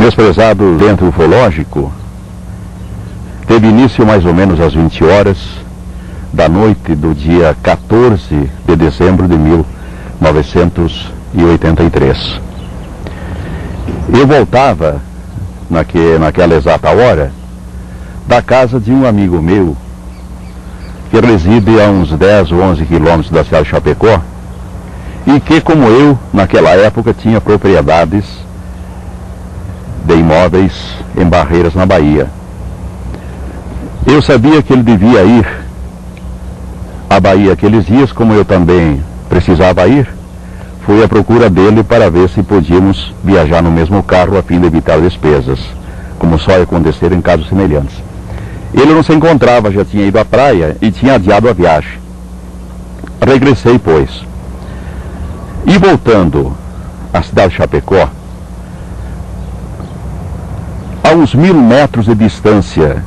Meus prezados, dentro ufológico, teve início mais ou menos às 20 horas da noite do dia 14 de dezembro de 1983. Eu voltava, naquela exata hora, da casa de um amigo meu, que reside a uns 10 ou 11 quilômetros da cidade de Chapecó, e que, como eu, naquela época, tinha propriedades de imóveis em Barreiras, na Bahia. Eu sabia que ele devia ir à Bahia aqueles dias, como eu também precisava ir. Fui à procura dele para ver se podíamos viajar no mesmo carro a fim de evitar despesas, como só ia acontecer em casos semelhantes. Ele não se encontrava, já tinha ido à praia e tinha adiado a viagem. Regressei, pois. E voltando à cidade de Chapecó, a uns 1000 metros de distância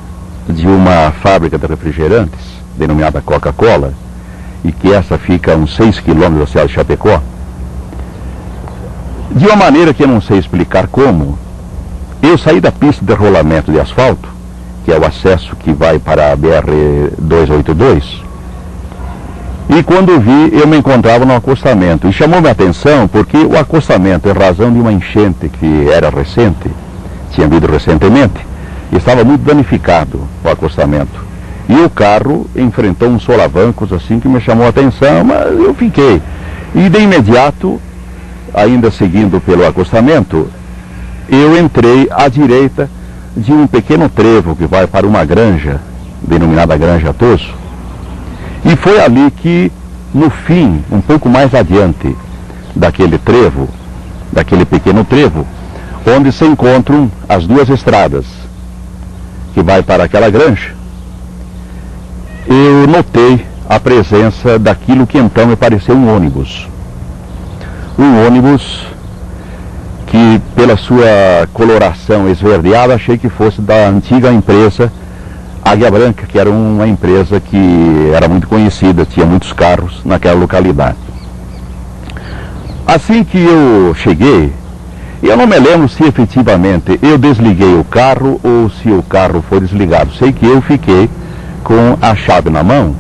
de uma fábrica de refrigerantes, denominada Coca-Cola, e que essa fica a uns 6 quilômetros da cidade de Chapecó, de uma maneira que eu não sei explicar como, eu saí da pista de rolamento de asfalto, que é o acesso que vai para a BR-282, e quando vi, eu me encontrava no acostamento. E chamou minha atenção porque o acostamento, em razão de uma enchente que era recente, tinha havido recentemente, estava muito danificado o acostamento. E o carro enfrentou uns solavancos assim que me chamou a atenção, mas eu fiquei. E de imediato, ainda seguindo pelo acostamento, eu entrei à direita de um pequeno trevo que vai para uma granja, denominada Granja Toso. E foi ali que, no fim, um pouco mais adiante daquele trevo, daquele pequeno trevo, onde se encontram as duas estradas que vai para aquela granja, eu notei a presença daquilo que então me pareceu um ônibus. Um ônibus que, pela sua coloração esverdeada, achei que fosse da antiga empresa Águia Branca, que era uma empresa que era muito conhecida, tinha muitos carros naquela localidade. Assim que eu cheguei, eu não me lembro se efetivamente eu desliguei o carro ou se o carro foi desligado. Sei que eu fiquei com a chave na mão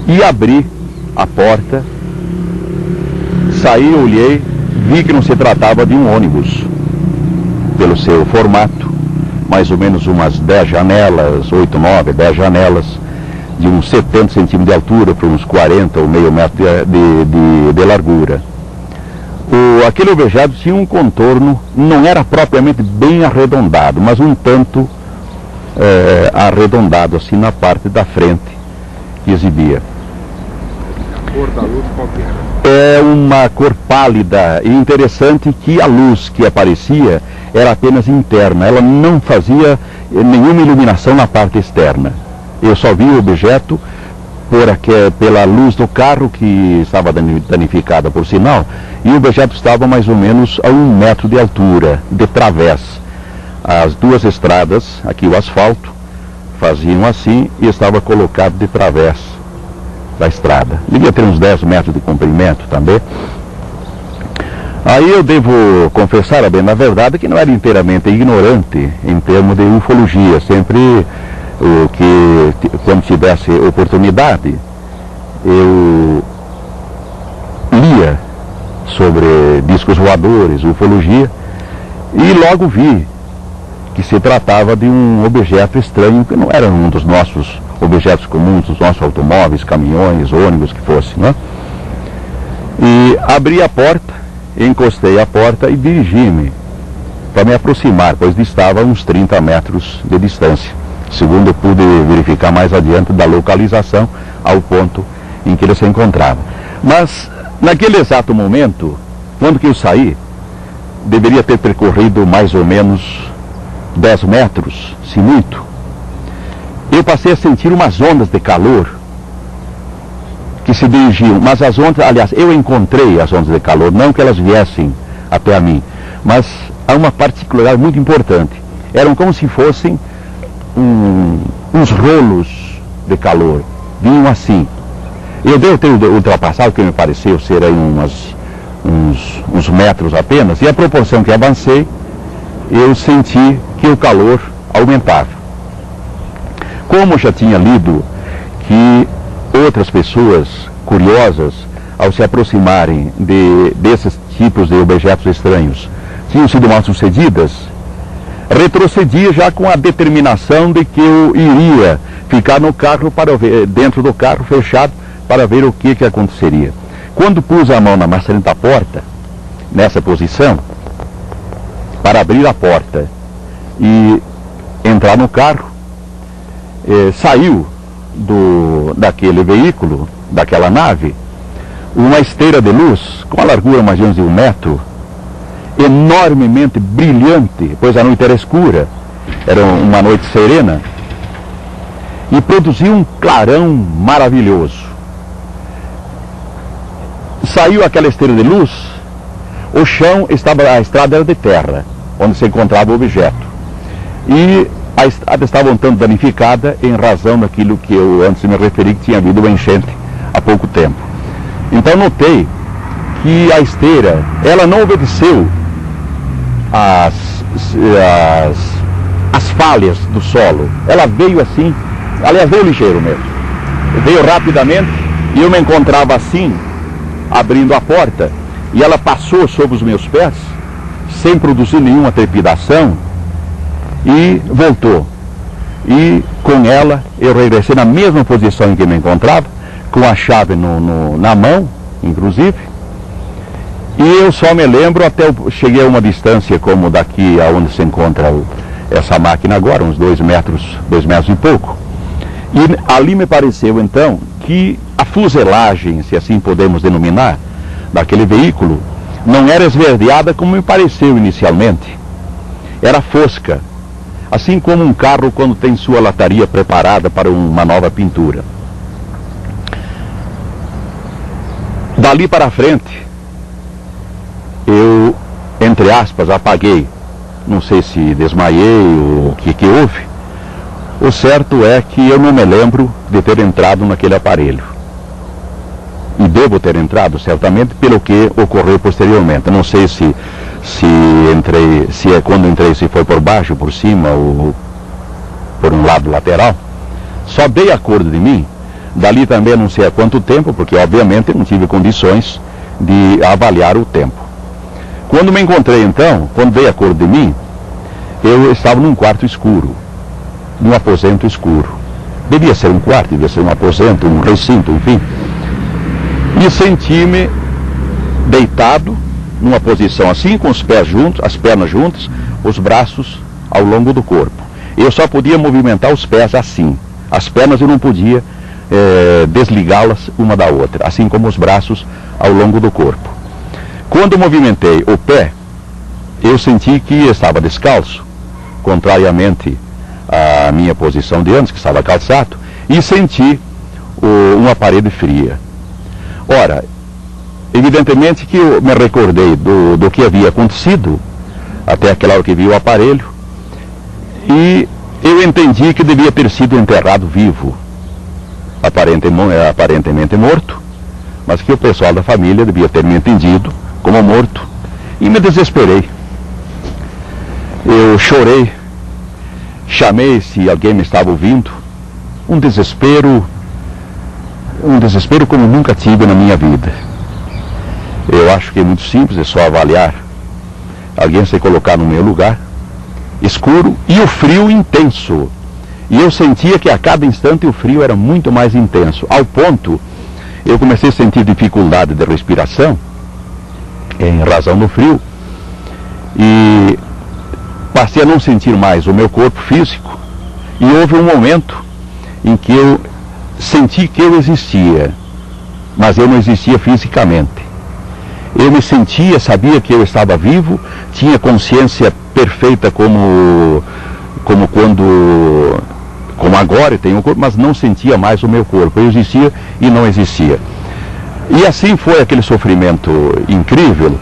e abri a porta, saí, olhei, vi que não se tratava de um ônibus, pelo seu formato, mais ou menos umas 10 janelas, 8, 9, 10 janelas, de uns 70 centímetros de altura para uns 40 ou meio metro de largura. Aquele objeto tinha um contorno, não era propriamente bem arredondado, mas um tanto arredondado, assim, na parte da frente, que exibia. A cor da luz qual que era? É uma cor pálida, e interessante que a luz que aparecia era apenas interna, ela não fazia nenhuma iluminação na parte externa. Eu só vi o objeto pela luz do carro, que estava danificada por sinal, e o objeto estava mais ou menos a 1 metro de altura, de través. As duas estradas, aqui o asfalto, faziam assim e estava colocado de través da estrada. Devia ter uns 10 metros de comprimento também. Aí eu devo confessar, a bem na verdade, que não era inteiramente ignorante em termos de ufologia. Sempre quando tivesse oportunidade, eu lia sobre discos voadores, ufologia, e logo vi que se tratava de um objeto estranho, que não era um dos nossos objetos comuns, dos nossos automóveis, caminhões, ônibus, que fosse, né? E abri a porta, encostei a porta e dirigi-me para me aproximar, pois estava a uns 30 metros de distância, segundo eu pude verificar mais adiante da localização ao ponto em que ele se encontrava. Mas, naquele exato momento, quando que eu saí, deveria ter percorrido mais ou menos 10 metros, se muito. Eu passei a sentir umas ondas de calor que se dirigiam, mas as ondas, aliás, eu encontrei as ondas de calor, não que elas viessem até a mim, mas há uma particularidade muito importante. Eram como se fossem uns rolos de calor, vinham assim. Eu devo ter ultrapassado, que me pareceu ser aí uns metros apenas, e a proporção que avancei, eu senti que o calor aumentava. Como já tinha lido que outras pessoas curiosas, ao se aproximarem desses tipos de objetos estranhos, tinham sido mal sucedidas, retrocedi já com a determinação de que eu iria ficar no carro para ver, dentro do carro fechado, para ver o que aconteceria. Quando pus a mão na maçaneta da porta, nessa posição, para abrir a porta e entrar no carro, saiu daquele veículo, daquela nave, uma esteira de luz com a largura mais ou menos de 1 metro, enormemente brilhante, pois a noite era escura, era uma noite serena, e produziu um clarão maravilhoso. Saiu aquela esteira de luz, o chão estava, a estrada era de terra, onde se encontrava o objeto, e a estrada estava um tanto danificada em razão daquilo que eu antes me referi, que tinha havido uma enchente há pouco tempo. Então notei que a esteira, ela não obedeceu as falhas do solo. Ela veio assim, aliás, veio ligeiro mesmo. Veio rapidamente e eu me encontrava assim, abrindo a porta, e ela passou sobre os meus pés, sem produzir nenhuma trepidação, e voltou. E com ela eu regressei na mesma posição em que me encontrava, com a chave na mão, inclusive, e eu só me lembro até eu cheguei a uma distância como daqui aonde se encontra essa máquina agora, uns 2 metros e pouco, e ali me pareceu então que a fuselagem, se assim podemos denominar, daquele veículo, não era esverdeada como me pareceu inicialmente, era fosca, assim como um carro quando tem sua lataria preparada para uma nova pintura. Dali para frente, eu, entre aspas, apaguei. Não sei se desmaiei ou o que houve. O certo é que eu não me lembro de ter entrado naquele aparelho. E devo ter entrado, certamente, pelo que ocorreu posteriormente. Não sei se quando entrei, se foi por baixo, por cima ou por um lado lateral. Só dei acordo de mim. Dali também não sei há quanto tempo, porque obviamente eu não tive condições de avaliar o tempo. Quando me encontrei então, quando dei acordo de mim, eu estava num quarto escuro, num aposento escuro. Devia ser um quarto, devia ser um aposento, um recinto, enfim. E senti-me deitado, numa posição assim, com os pés juntos, as pernas juntas, os braços ao longo do corpo. Eu só podia movimentar os pés assim. As pernas eu não podia desligá-las uma da outra, assim como os braços ao longo do corpo. Quando movimentei o pé, eu senti que estava descalço, contrariamente à minha posição de antes, que estava calçado, e senti uma parede fria. Ora, evidentemente que eu me recordei do que havia acontecido até aquela hora que vi o aparelho, e eu entendi que devia ter sido enterrado vivo, aparentemente morto, mas que o pessoal da família devia ter me entendido como morto, e me desesperei. Eu chorei, chamei se alguém me estava ouvindo, um desespero como nunca tive na minha vida. Eu acho que é muito simples, é só avaliar. Alguém se colocar no meu lugar, escuro e o frio intenso. E eu sentia que a cada instante o frio era muito mais intenso, ao ponto, eu comecei a sentir dificuldade de respiração, em razão do frio, e passei a não sentir mais o meu corpo físico, e houve um momento em que eu senti que eu existia, mas eu não existia fisicamente. Eu me sentia, sabia que eu estava vivo, tinha consciência perfeita como agora eu tenho o corpo, mas não sentia mais o meu corpo. Eu existia e não existia. E assim foi aquele sofrimento incrível.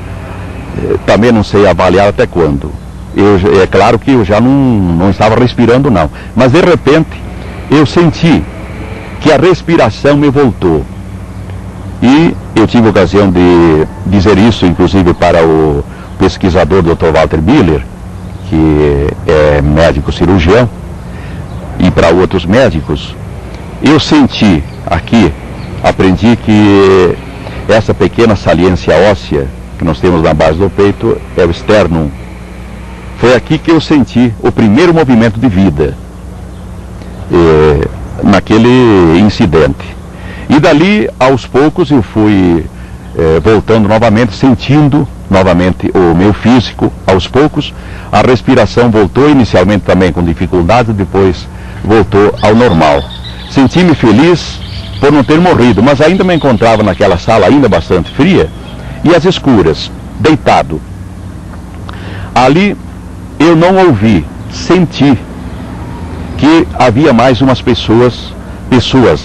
Também não sei avaliar até quando. É claro que eu já não estava respirando não, mas de repente eu senti que a respiração me voltou. E eu tive a ocasião de dizer isso, inclusive, para o pesquisador Dr. Walter Biller, que que é médico cirurgião, e para outros médicos, eu senti aqui, aprendi que essa pequena saliência óssea que nós temos na base do peito é o sternum. Foi aqui que eu senti o primeiro movimento de vida, naquele incidente. E dali, aos poucos, eu fui voltando novamente, sentindo novamente o meu físico. Aos poucos, a respiração voltou, inicialmente também com dificuldade, depois voltou ao normal. Senti-me feliz por não ter morrido, mas ainda me encontrava naquela sala ainda bastante fria e às escuras, deitado. Ali eu não ouvi, senti que havia mais umas pessoas,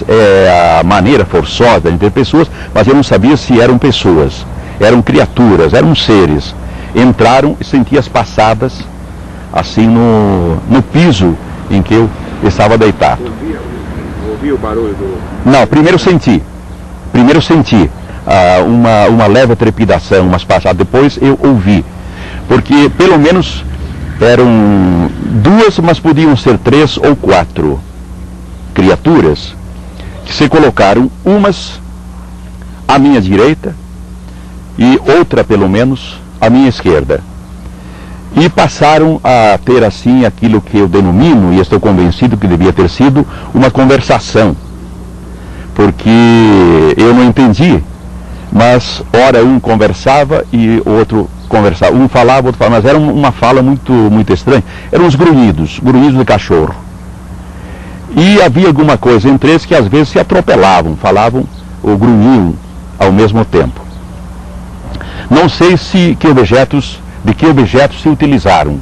é a maneira forçosa de ter pessoas, mas eu não sabia se eram pessoas, eram criaturas, eram seres. Entraram e senti as passadas assim no piso em que eu estava deitado. Ouvi o barulho do... Não, primeiro senti uma leve trepidação, umas passadas, depois eu ouvi, porque pelo menos eram duas, mas podiam ser 3 ou 4 criaturas que se colocaram, umas à minha direita e outra pelo menos à minha esquerda, e passaram a ter assim aquilo que eu denomino, e estou convencido que devia ter sido, uma conversação, porque eu não entendi, mas ora um conversava e o outro conversava, um falava, outro falava, mas era uma fala muito estranha, eram uns grunhidos de cachorro, e havia alguma coisa entre eles que às vezes se atropelavam, falavam ou grunhiam ao mesmo tempo. Não sei de que objetos se utilizaram,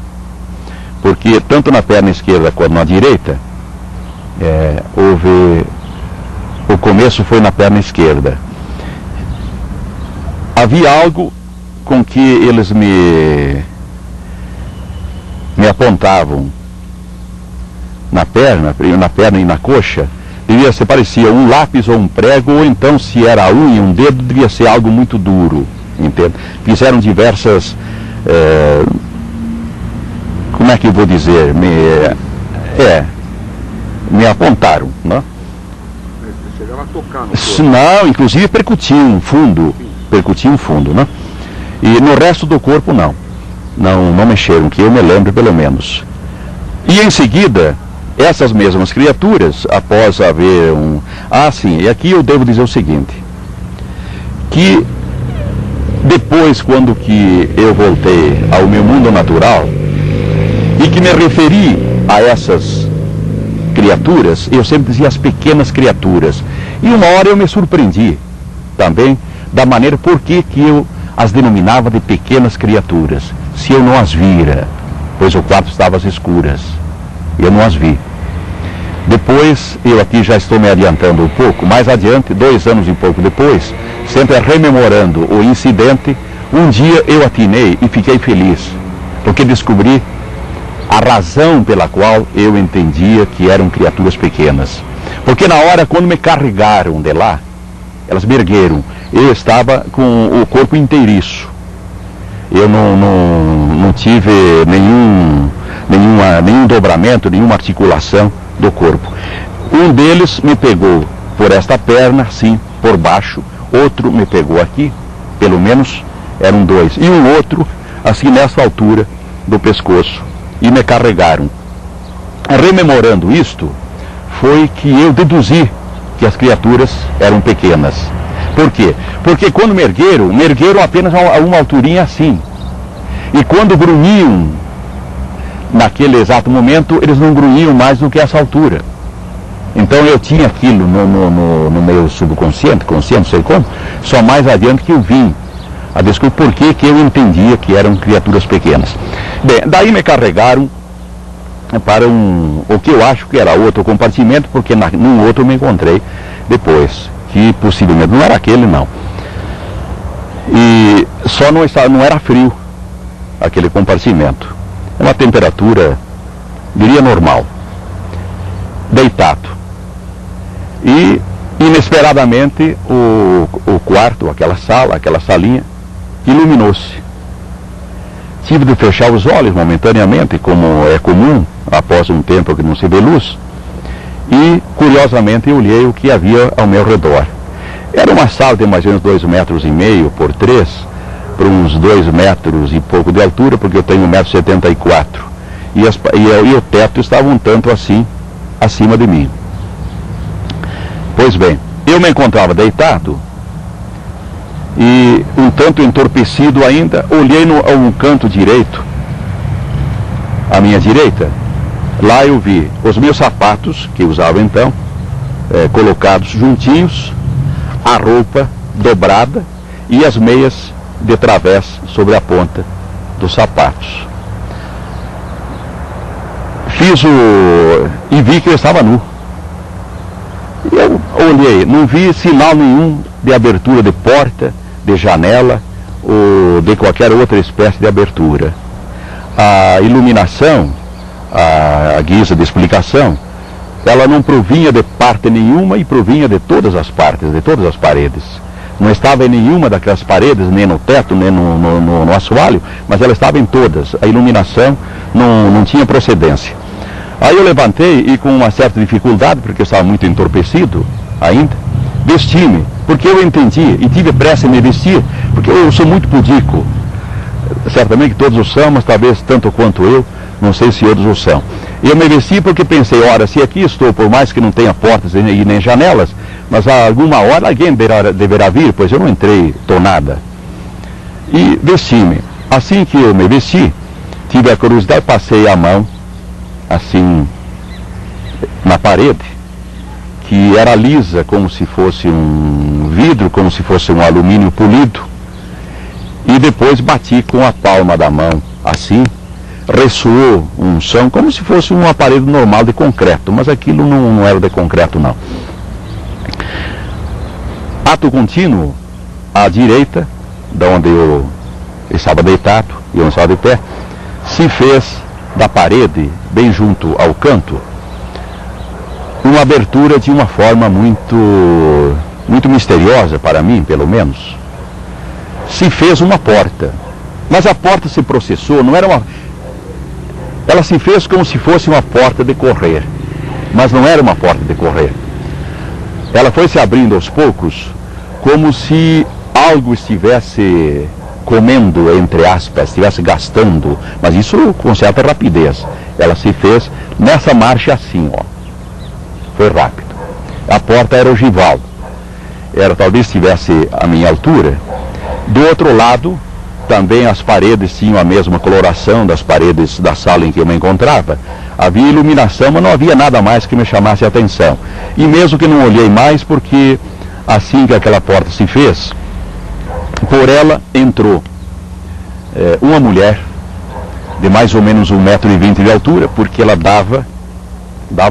porque tanto na perna esquerda quanto na direita, o começo foi na perna esquerda. Havia algo com que eles me apontavam na perna e na coxa. Parecia um lápis ou um prego, ou então, se era a unha, um dedo, devia ser algo muito duro, entende? Fizeram diversas, como é que eu vou dizer, me apontaram, né? Você chegava a tocar no corpo? Não, inclusive percutiam fundo, né? E no resto do corpo não mexeram, que eu me lembro pelo menos. E em seguida, essas mesmas criaturas, após haver sim, e aqui eu devo dizer o seguinte, que depois, quando que eu voltei ao meu mundo natural e que me referi a essas criaturas, eu sempre dizia as pequenas criaturas, e uma hora eu me surpreendi também da maneira por que eu as denominava de pequenas criaturas, se eu não as vira, pois o quarto estava às escuras, eu não as vi. Depois, eu aqui já estou me adiantando um pouco, mais adiante, 2 anos e pouco depois, sempre rememorando o incidente, um dia eu atinei e fiquei feliz, porque descobri a razão pela qual eu entendia que eram criaturas pequenas. Porque na hora, quando me carregaram de lá, elas me ergueram, eu estava com o corpo inteiriço. Eu não tive nenhum dobramento, nenhuma articulação do corpo. Um deles me pegou por esta perna, assim, por baixo, outro me pegou aqui, pelo menos eram 2, e um outro, assim, nessa altura do pescoço, e me carregaram. Rememorando isto, foi que eu deduzi que as criaturas eram pequenas. Por quê? Porque quando me ergueram apenas a uma alturinha assim. E quando grunhiam, naquele exato momento, eles não grunhiam mais do que essa altura. Então eu tinha aquilo no meu subconsciente, consciente, não sei como, só mais adiante que eu vim a descobrir por que eu entendia que eram criaturas pequenas. Bem, daí me carregaram para o que eu acho que era outro compartimento, porque num outro me encontrei depois, que possivelmente não era aquele, não. E só não era frio aquele compartimento. Uma temperatura, diria, normal. Deitado. E, inesperadamente, o quarto, aquela sala, aquela salinha, iluminou-se. tive de fechar os olhos momentaneamente, como é comum após um tempo que não se vê luz, e curiosamente eu olhei o que havia ao meu redor. Era uma sala de mais ou menos 2,5 metros por 3, por uns 2 metros e pouco de altura, porque eu tenho 1,74 m, e o teto estava um tanto assim acima de mim. Pois bem, eu me encontrava deitado e um tanto entorpecido ainda, olhei a um canto direito, à minha direita. Lá eu vi os meus sapatos, que usava então, colocados juntinhos, a roupa dobrada e as meias de través sobre a ponta dos sapatos. E vi que eu estava nu. Eu olhei, não vi sinal nenhum de abertura de porta, de janela ou de qualquer outra espécie de abertura. A iluminação, a guisa de explicação, ela não provinha de parte nenhuma e provinha de todas as partes, de todas as paredes. Não estava em nenhuma daquelas paredes, nem no teto, nem no assoalho, mas ela estava em todas. A iluminação não tinha procedência. Aí eu levantei e, com uma certa dificuldade, porque eu estava muito entorpecido ainda, vesti-me, porque eu entendi e tive pressa em me vestir, porque eu sou muito pudico. Certamente que todos o são, mas talvez tanto quanto eu, não sei se outros o são. Eu me vesti porque pensei, ora, se aqui estou, por mais que não tenha portas e nem janelas, mas a alguma hora alguém deverá vir, pois eu não entrei tonada. E vesti-me. Assim que eu me vesti, tive a curiosidade, passei a mão, assim, na parede, que era lisa, como se fosse um vidro, como se fosse um alumínio polido, e depois bati com a palma da mão, assim, ressoou um som, como se fosse um aparelho normal de concreto, mas aquilo não era de concreto, não. Ato contínuo, à direita, de onde eu estava deitado, e eu não estava de pé, se fez da parede, bem junto ao canto, uma abertura de uma forma muito misteriosa para mim, pelo menos. Se fez uma porta, mas a porta se processou, não era uma... Ela se fez como se fosse uma porta de correr, mas não era uma porta de correr. Ela foi se abrindo aos poucos, como se algo estivesse comendo, entre aspas, estivesse gastando, mas isso com certa rapidez. Ela se fez nessa marcha assim, ó. Foi rápido. A porta era ogival. Talvez estivesse à minha altura. Do outro lado, também as paredes tinham a mesma coloração das paredes da sala em que eu me encontrava. Havia iluminação, mas não havia nada mais que me chamasse a atenção. E mesmo que não olhei mais, porque assim que aquela porta se fez, por ela entrou uma mulher de mais ou menos 1,20 m de altura, porque ela dava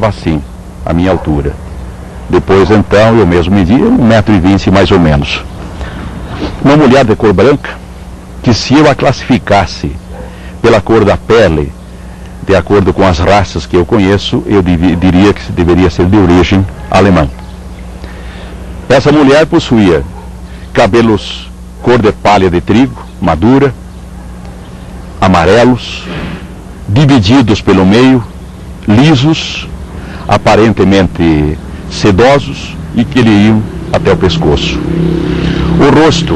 assim, a minha altura. Depois então eu mesmo medi 1,20 m mais ou menos. Uma mulher de cor branca, que se eu a classificasse pela cor da pele, de acordo com as raças que eu conheço, eu diria que deveria ser de origem alemã. Essa mulher possuía cabelos cor de palha de trigo, madura, amarelos, divididos pelo meio, lisos, aparentemente sedosos e que lhe iam até o pescoço. O rosto,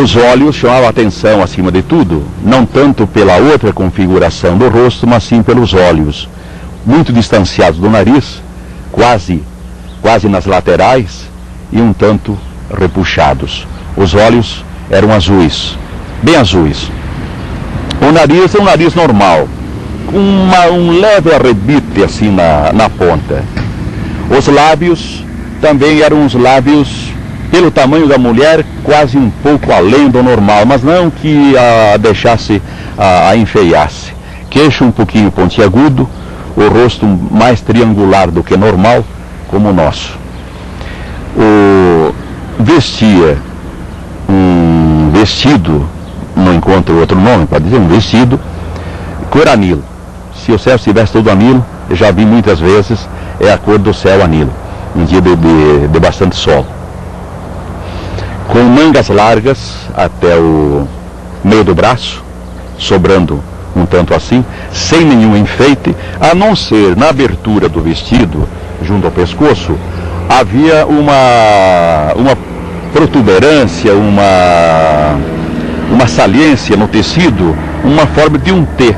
os olhos chamavam a atenção acima de tudo, não tanto pela outra configuração do rosto, mas sim pelos olhos, muito distanciados do nariz, quase nas laterais e um tanto repuxados. Os olhos eram azuis, bem azuis. O nariz é um nariz normal, com um leve arrebite assim na ponta. Os lábios também eram uns lábios, pelo tamanho da mulher, quase um pouco além do normal, mas não que a deixasse, a enfeiasse. Queixo um pouquinho pontiagudo, o rosto mais triangular do que normal, como o nosso. Vestia um vestido, não encontro outro nome para dizer, um vestido cor anilo. Se o céu estivesse todo anilo, eu já vi muitas vezes, é a cor do céu anilo, um dia de bastante sol. Com mangas largas até meio do braço, sobrando um tanto assim, sem nenhum enfeite, a não ser na abertura do vestido, junto ao pescoço, havia uma protuberância, uma saliência no tecido, uma forma de um T,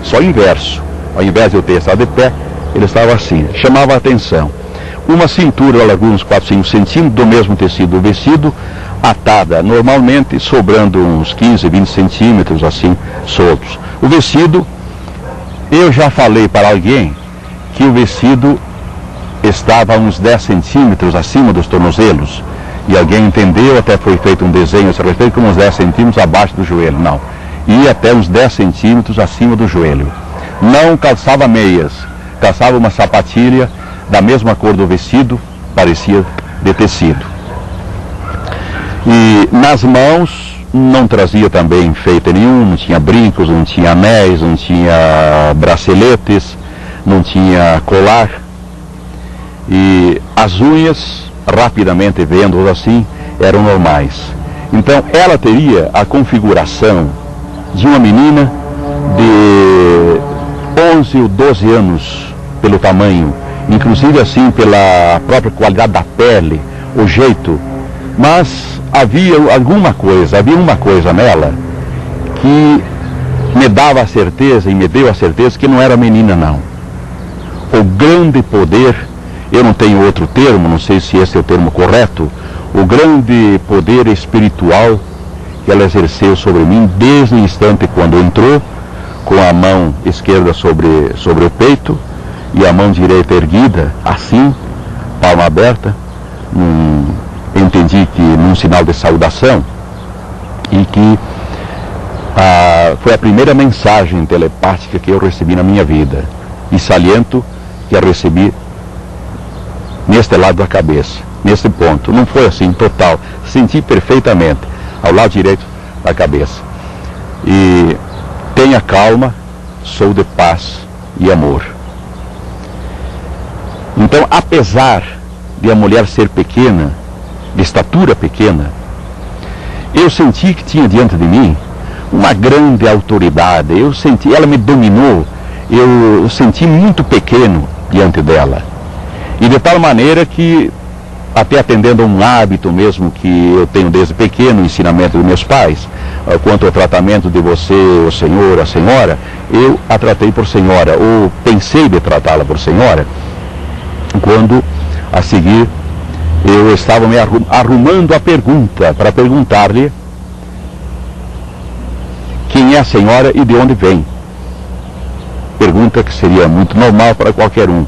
só inverso. Ao invés de o T estar de pé, ele estava assim, chamava a atenção. Uma cintura, alguns 4, 5 centímetros do mesmo tecido do vestido, atada normalmente, sobrando uns 15, 20 centímetros assim, soltos. O vestido, eu já falei para alguém que o vestido estava a uns 10 centímetros acima dos tornozelos, e alguém entendeu, até foi feito um desenho a esse respeito, como uns 10 centímetros abaixo do joelho. Não, ia até uns 10 centímetros acima do joelho. Não calçava meias, calçava uma sapatilha da mesma cor do vestido, parecia de tecido. E nas mãos não trazia também enfeite nenhum, não tinha brincos, não tinha anéis, não tinha braceletes, não tinha colar. E as unhas, rapidamente vendo assim, eram normais. Então ela teria a configuração de uma menina de 11 ou 12 anos pelo tamanho, inclusive assim pela própria qualidade da pele, o jeito. Mas havia uma coisa nela que me dava a certeza, e me deu a certeza que não era menina não. O grande poder, eu não tenho outro termo, não sei se esse é o termo correto, o grande poder espiritual que ela exerceu sobre mim desde o instante quando entrou, com a mão esquerda sobre o peito e a mão direita erguida, assim, palma aberta, entendi que num sinal de saudação, e que foi a primeira mensagem telepática que eu recebi na minha vida, e saliento que a recebi neste lado da cabeça, nesse ponto. Não foi assim total, senti perfeitamente ao lado direito da cabeça. E tenha calma, sou de paz e amor. Então, apesar de a mulher ser pequena, de estatura pequena, eu senti que tinha diante de mim uma grande autoridade. Ela me dominou, eu senti muito pequeno diante dela. E de tal maneira que, até atendendo a um hábito mesmo que eu tenho desde pequeno, o ensinamento dos meus pais, quanto ao tratamento de você, o senhor, a senhora, eu a tratei por senhora, ou pensei de tratá-la por senhora, quando, a seguir, eu estava me arrumando a pergunta, para perguntar-lhe quem é a senhora e de onde vem. Pergunta que seria muito normal para qualquer um.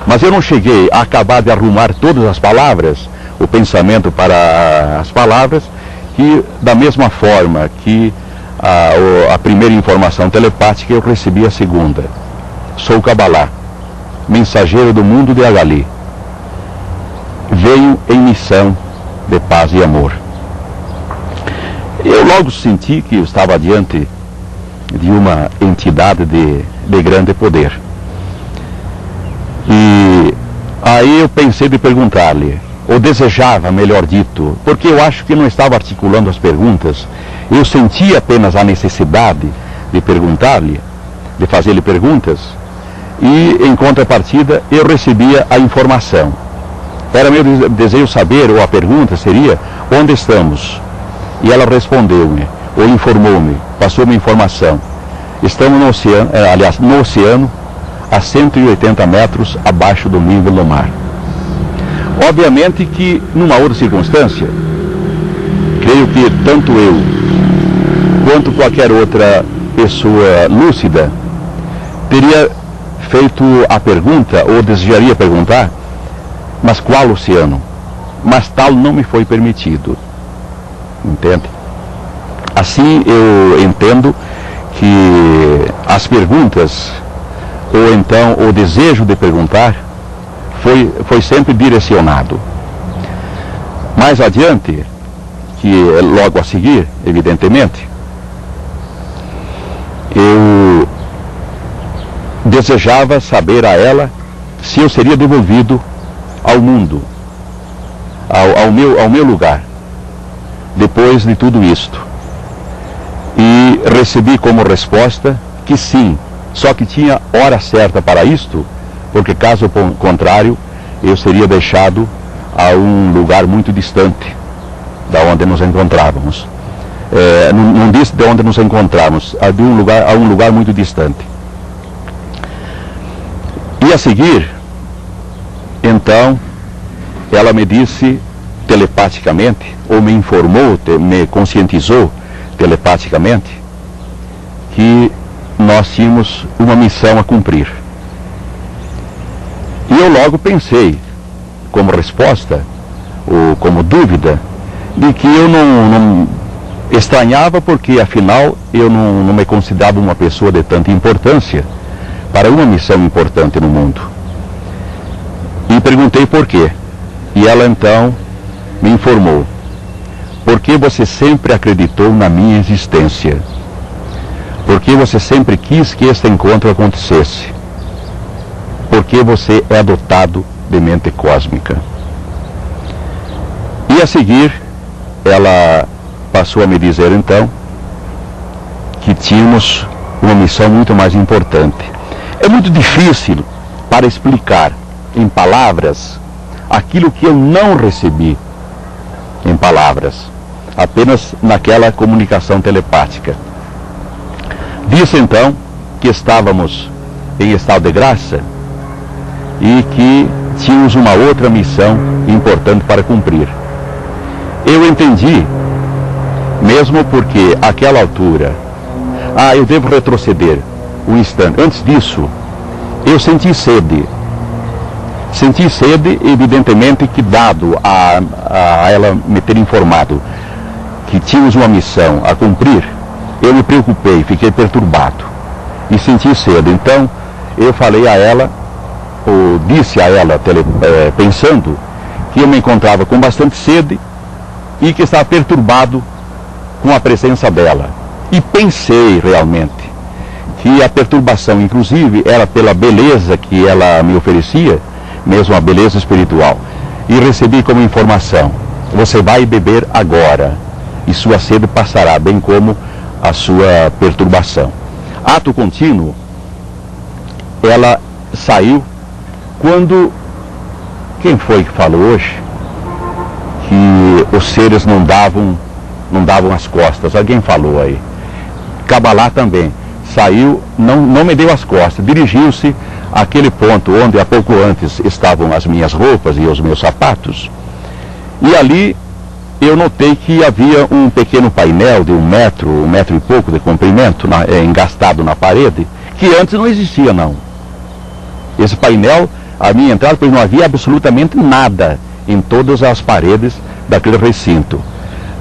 Mas eu não cheguei a acabar de arrumar todas as palavras, o pensamento para as palavras, que da mesma forma que a primeira informação telepática, eu recebi a segunda. Sou Kabbalah, mensageiro do mundo de Agali. Veio em missão de paz e amor. Eu logo senti que eu estava diante de uma entidade de grande poder. E aí eu pensei de perguntar-lhe, ou desejava, melhor dito, porque eu acho que não estava articulando as perguntas, eu sentia apenas a necessidade de perguntar-lhe, de fazer-lhe perguntas, e em contrapartida eu recebia a informação. Era meu desejo saber, ou a pergunta seria, onde estamos? E ela respondeu-me, ou informou-me, passou-me informação. Estamos no oceano, no oceano, a 180 metros abaixo do nível do mar. Obviamente que, numa outra circunstância, creio que tanto eu, quanto qualquer outra pessoa lúcida, teria feito a pergunta, ou desejaria perguntar, mas qual oceano? Mas tal não me foi permitido. Entende? Assim eu entendo que as perguntas, ou então o desejo de perguntar, foi sempre direcionado. Mais adiante, que logo a seguir, evidentemente, eu desejava saber a ela se eu seria devolvido ao mundo, ao meu lugar, depois de tudo isto. E E recebi como resposta que sim, só que tinha hora certa para isto, porque caso contrário, eu seria deixado a um lugar muito distante da onde nos encontrávamos. Não disse de onde nos encontrávamos, a um lugar muito distante. E a seguir, então, ela me disse telepaticamente, ou me informou, me conscientizou telepaticamente, que nós tínhamos uma missão a cumprir. E eu logo pensei, como resposta, ou como dúvida, de que eu não estranhava, porque afinal eu não me considerava uma pessoa de tanta importância para uma missão importante no mundo. E perguntei por quê. E ela então me informou: porque você sempre acreditou na minha existência, porque você sempre quis que este encontro acontecesse, porque você é dotado de mente cósmica. E a seguir, ela passou a me dizer então que tínhamos uma missão muito mais importante. É muito difícil para explicar em palavras aquilo que eu não recebi em palavras, apenas naquela comunicação telepática. Disse então que estávamos em estado de graça e que tínhamos uma outra missão importante para cumprir. Eu entendi, mesmo porque àquela altura, eu devo retroceder um instante. Antes disso, eu senti sede. Senti sede, evidentemente, que dado a ela me ter informado que tínhamos uma missão a cumprir, eu me preocupei, fiquei perturbado e senti sede. Então, eu falei a ela, ou disse a ela, pensando que eu me encontrava com bastante sede e que estava perturbado com a presença dela. E pensei realmente que a perturbação, inclusive, era pela beleza que ela me oferecia, mesmo a beleza espiritual. E recebi como informação: você vai beber agora e sua sede passará, bem como a sua perturbação. Ato contínuo, ela saiu quando... Quem foi que falou hoje que os seres não davam as costas? Alguém falou aí. Cabalá também. Saiu, não me deu as costas, dirigiu-se àquele ponto onde há pouco antes estavam as minhas roupas e os meus sapatos. E ali eu notei que havia um pequeno painel de um metro e pouco de comprimento, engastado na parede, que antes não existia, não. Esse painel, a minha entrada, pois não havia absolutamente nada em todas as paredes daquele recinto.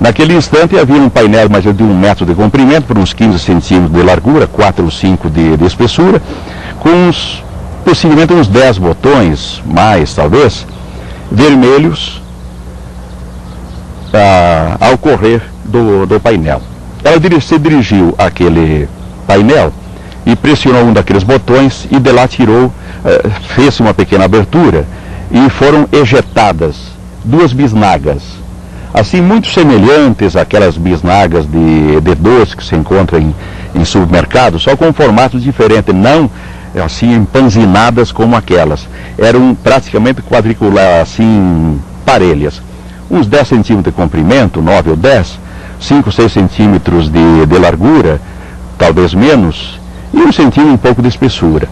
Naquele instante havia um painel mais de 1 metro de comprimento, por uns 15 centímetros de largura, 4 ou 5 de espessura, com possivelmente uns 10 botões, mais talvez, vermelhos, ao correr do painel. Ela se dirigiu àquele painel e pressionou um daqueles botões e de lá tirou, fez uma pequena abertura e foram ejetadas 2 bisnagas, assim muito semelhantes àquelas bisnagas de doce que se encontram em supermercados, só com formatos diferentes, não assim empanzinadas como aquelas. Eram praticamente quadriculares, assim, parelhas. Uns 10 centímetros de comprimento, 9 ou 10, 5 ou 6 centímetros de largura, talvez menos, e 1 centímetro um pouco de espessura.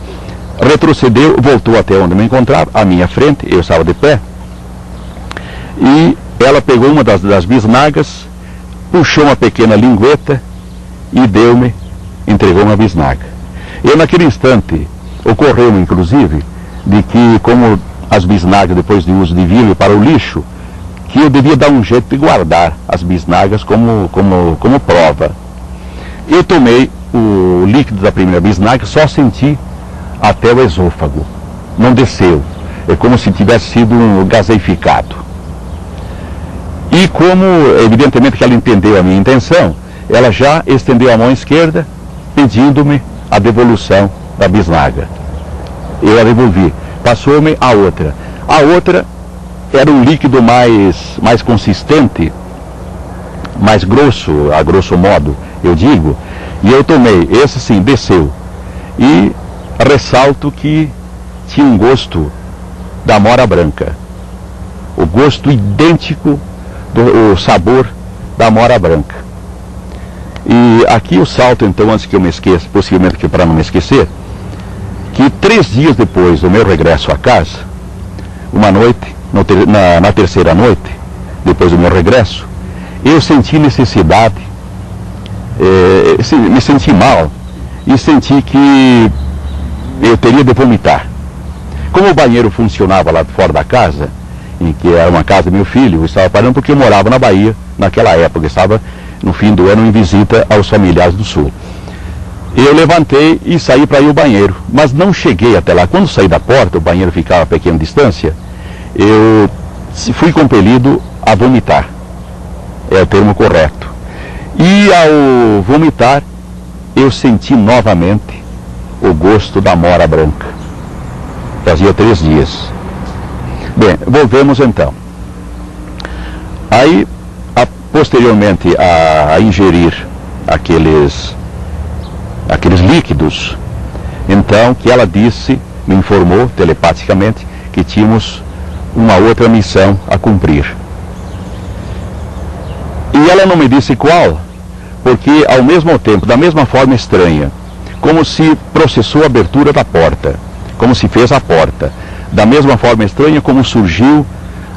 Retrocedeu, voltou até onde me encontrava, à minha frente, eu estava de pé, e ela pegou uma das bisnagas, puxou uma pequena lingueta e entregou uma bisnaga. Eu, naquele instante, ocorreu-me, inclusive, de que, como as bisnagas, depois de uso, deviam ir para o lixo, que eu devia dar um jeito de guardar as bisnagas como prova. Eu tomei o líquido da primeira bisnaga, só senti até o esôfago. Não desceu. É como se tivesse sido gaseificado. E como, evidentemente, que ela entendeu a minha intenção, ela já estendeu a mão esquerda, pedindo-me a devolução da bisnaga. Eu a devolvi. Passou-me a outra. A outra era um líquido mais consistente, mais grosso, a grosso modo, eu digo, E eu tomei, esse sim, desceu. E ressalto que tinha um gosto da amora branca. O gosto idêntico do sabor da amora branca. E aqui eu salto então, antes que eu me esqueça, possivelmente que para não me esquecer, que 3 dias depois do meu regresso à casa, uma noite, na terceira noite, depois do meu regresso, eu senti necessidade, me senti mal e senti que eu teria de vomitar. Como o banheiro funcionava lá fora da casa, em que era uma casa do meu filho, eu estava parando porque eu morava na Bahia naquela época, eu estava no fim do ano em visita aos familiares do Sul. Eu levantei e saí para ir ao banheiro, mas não cheguei até lá. Quando saí da porta, o banheiro ficava a pequena distância, eu fui compelido a vomitar. É o termo correto. E ao vomitar, eu senti novamente o gosto da amora branca. Fazia 3 dias. Bem, volvemos então. Aí, posteriormente a ingerir aqueles líquidos, então que ela disse, me informou telepaticamente que tínhamos uma outra missão a cumprir. E ela não me disse qual, porque ao mesmo tempo, da mesma forma estranha, como se processou a abertura da porta, como se fez a porta, da mesma forma estranha como surgiu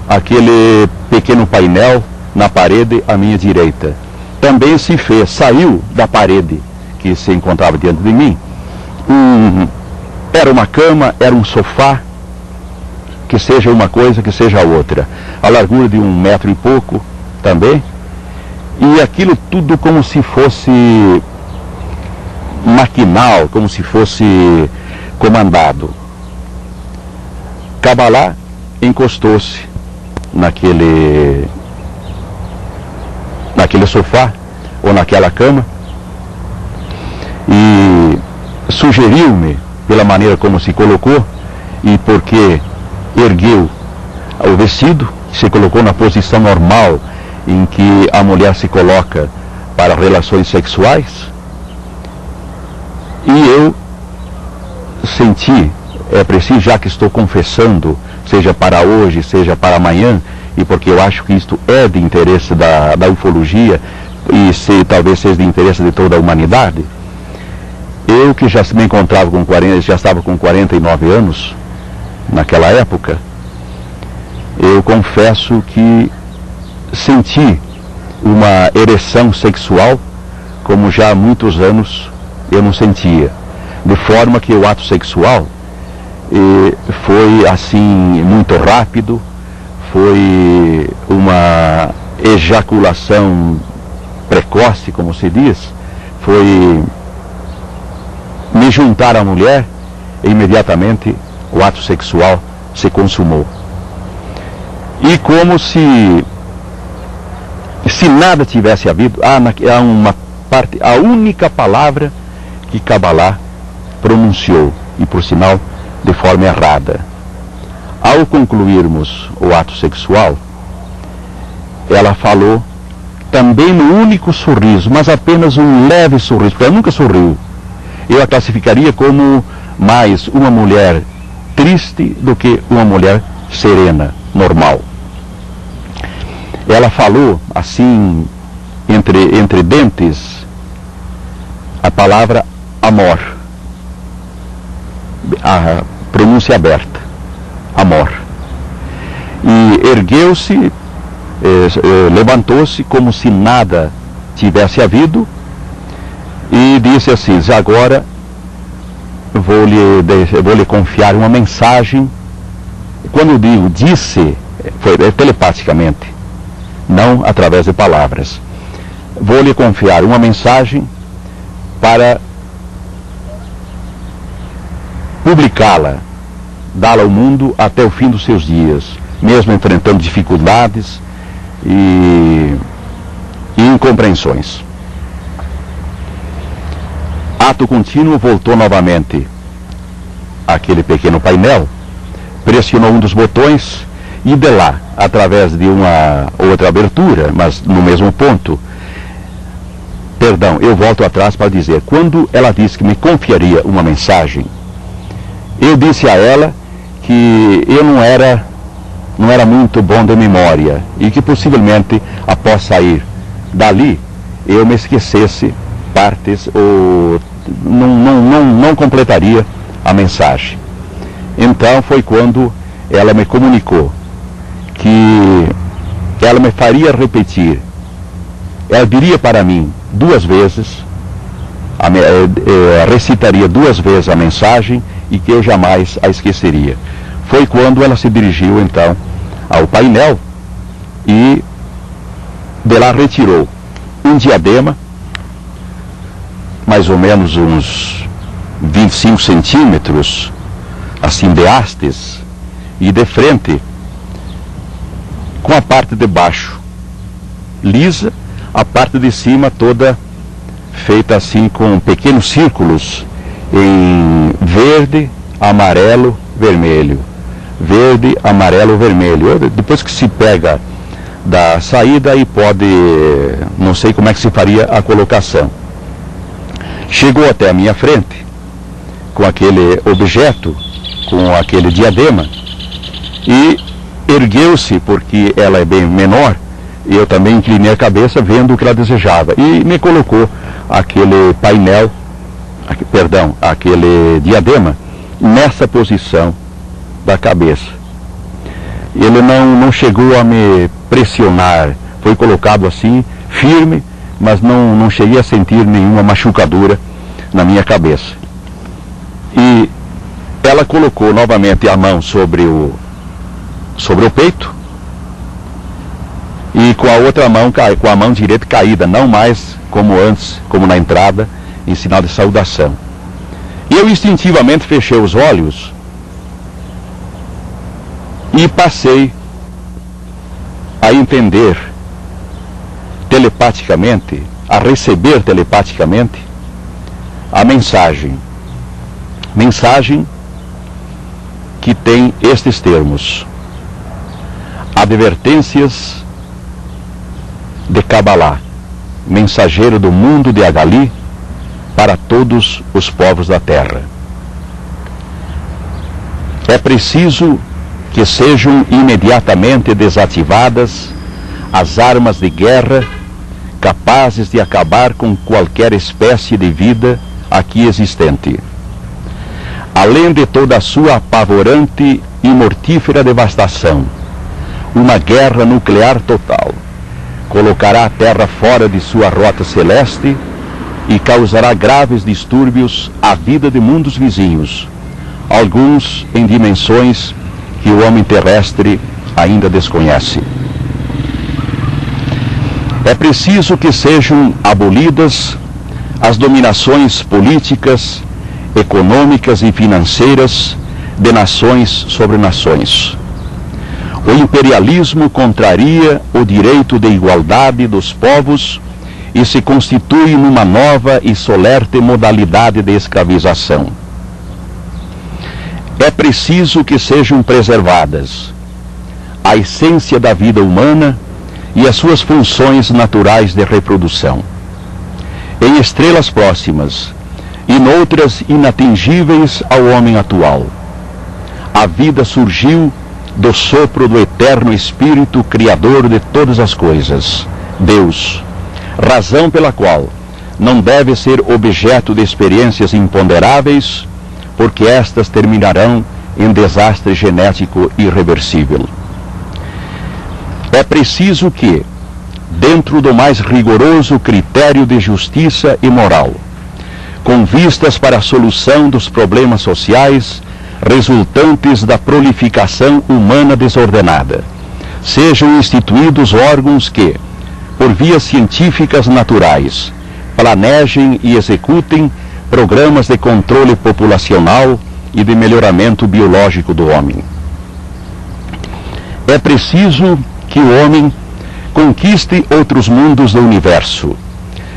aquele pequeno painel na parede à minha direita. Também se fez, saiu da parede que se encontrava diante de mim. Era uma cama, era um sofá, que seja uma coisa, que seja outra. A largura de 1 metro e pouco também. E aquilo tudo como se fosse maquinal, como se fosse comandado. Kabbalah encostou-se naquele sofá ou naquela cama e sugeriu-me, pela maneira como se colocou e porque ergueu o vestido, se colocou na posição normal em que a mulher se coloca para relações sexuais, e eu senti, é preciso, já que estou confessando, seja para hoje, seja para amanhã, e porque eu acho que isto é de interesse da ufologia e talvez seja de interesse de toda a humanidade, eu que já me encontrava já estava com 49 anos naquela época, eu confesso que senti uma ereção sexual como já há muitos anos eu não sentia, de forma que o ato sexual foi assim muito rápido, foi uma ejaculação precoce, como se diz, foi me juntar à mulher e imediatamente o ato sexual se consumou. E como se nada tivesse havido, há uma parte, a única palavra que Kabbalah pronunciou, e por sinal de forma errada. Ao concluirmos o ato sexual, ela falou também no único sorriso, mas apenas um leve sorriso, porque ela nunca sorriu. Eu a classificaria como mais uma mulher triste do que uma mulher serena, normal. Ela falou assim, entre dentes, a palavra amor, a pronúncia aberta, amor. E ergueu-se, levantou-se como se nada tivesse havido e disse assim: agora vou lhe confiar uma mensagem. Quando eu digo disse, foi telepaticamente, não através de palavras. Vou lhe confiar uma mensagem para publicá-la, dá-la ao mundo até o fim dos seus dias, mesmo enfrentando dificuldades e incompreensões. Ato contínuo, voltou novamente àquele pequeno painel, pressionou um dos botões e de lá, através de uma outra abertura, mas no mesmo ponto, Perdão, eu volto atrás para dizer, quando ela disse que me confiaria uma mensagem, eu disse a ela que eu não era muito bom de memória e que possivelmente, após sair dali, eu me esquecesse partes ou não completaria a mensagem. Então foi quando ela me comunicou que ela me faria repetir, ela diria para mim 2 vezes, recitaria 2 vezes a mensagem e que eu jamais a esqueceria. Foi quando ela se dirigiu então ao painel e de lá retirou um diadema, mais ou menos uns 25 centímetros, assim de hastes, e de frente, com a parte de baixo lisa, a parte de cima toda feita assim com pequenos círculos em verde, amarelo, vermelho. Verde, amarelo, vermelho. Depois que se pega da saída e pode, não sei como é que se faria a colocação. Chegou até a minha frente com aquele objeto, com aquele diadema, e ergueu-se, porque ela é bem menor, e eu também inclinei a cabeça vendo o que ela desejava, e me colocou aquele painel, aquele diadema nessa posição da cabeça. Ele não chegou a me pressionar, foi colocado assim, firme, mas não cheguei a sentir nenhuma machucadura na minha cabeça. E ela colocou novamente a mão sobre o peito, e com a outra mão, com a mão direita caída, não mais como antes, como na entrada, em sinal de saudação. E eu instintivamente fechei os olhos e passei a entender telepaticamente, a receber telepaticamente a mensagem que tem estes termos: advertências de Kabbalah, mensageiro do mundo de Agali para todos os povos da terra. É preciso que sejam imediatamente desativadas as armas de guerra capazes de acabar com qualquer espécie de vida aqui existente. Além de toda a sua apavorante e mortífera devastação, uma guerra nuclear total colocará a Terra fora de sua rota celeste e causará graves distúrbios à vida de mundos vizinhos, alguns em dimensões que o homem terrestre ainda desconhece. É preciso que sejam abolidas as dominações políticas, econômicas e financeiras de nações sobre nações. O imperialismo contraria o direito de igualdade dos povos e se constitui numa nova e solerte modalidade de escravização. É preciso que sejam preservadas a essência da vida humana e as suas funções naturais de reprodução. Em estrelas próximas e noutras inatingíveis ao homem atual, a vida surgiu do sopro do eterno Espírito Criador de todas as coisas, Deus, razão pela qual não deve ser objeto de experiências imponderáveis, porque estas terminarão em desastre genético irreversível. É preciso que, dentro do mais rigoroso critério de justiça e moral, com vistas para a solução dos problemas sociais resultantes da prolificação humana desordenada, sejam instituídos órgãos que, por vias científicas naturais, planejem e executem programas de controle populacional e de melhoramento biológico do homem. É preciso que o homem conquiste outros mundos do universo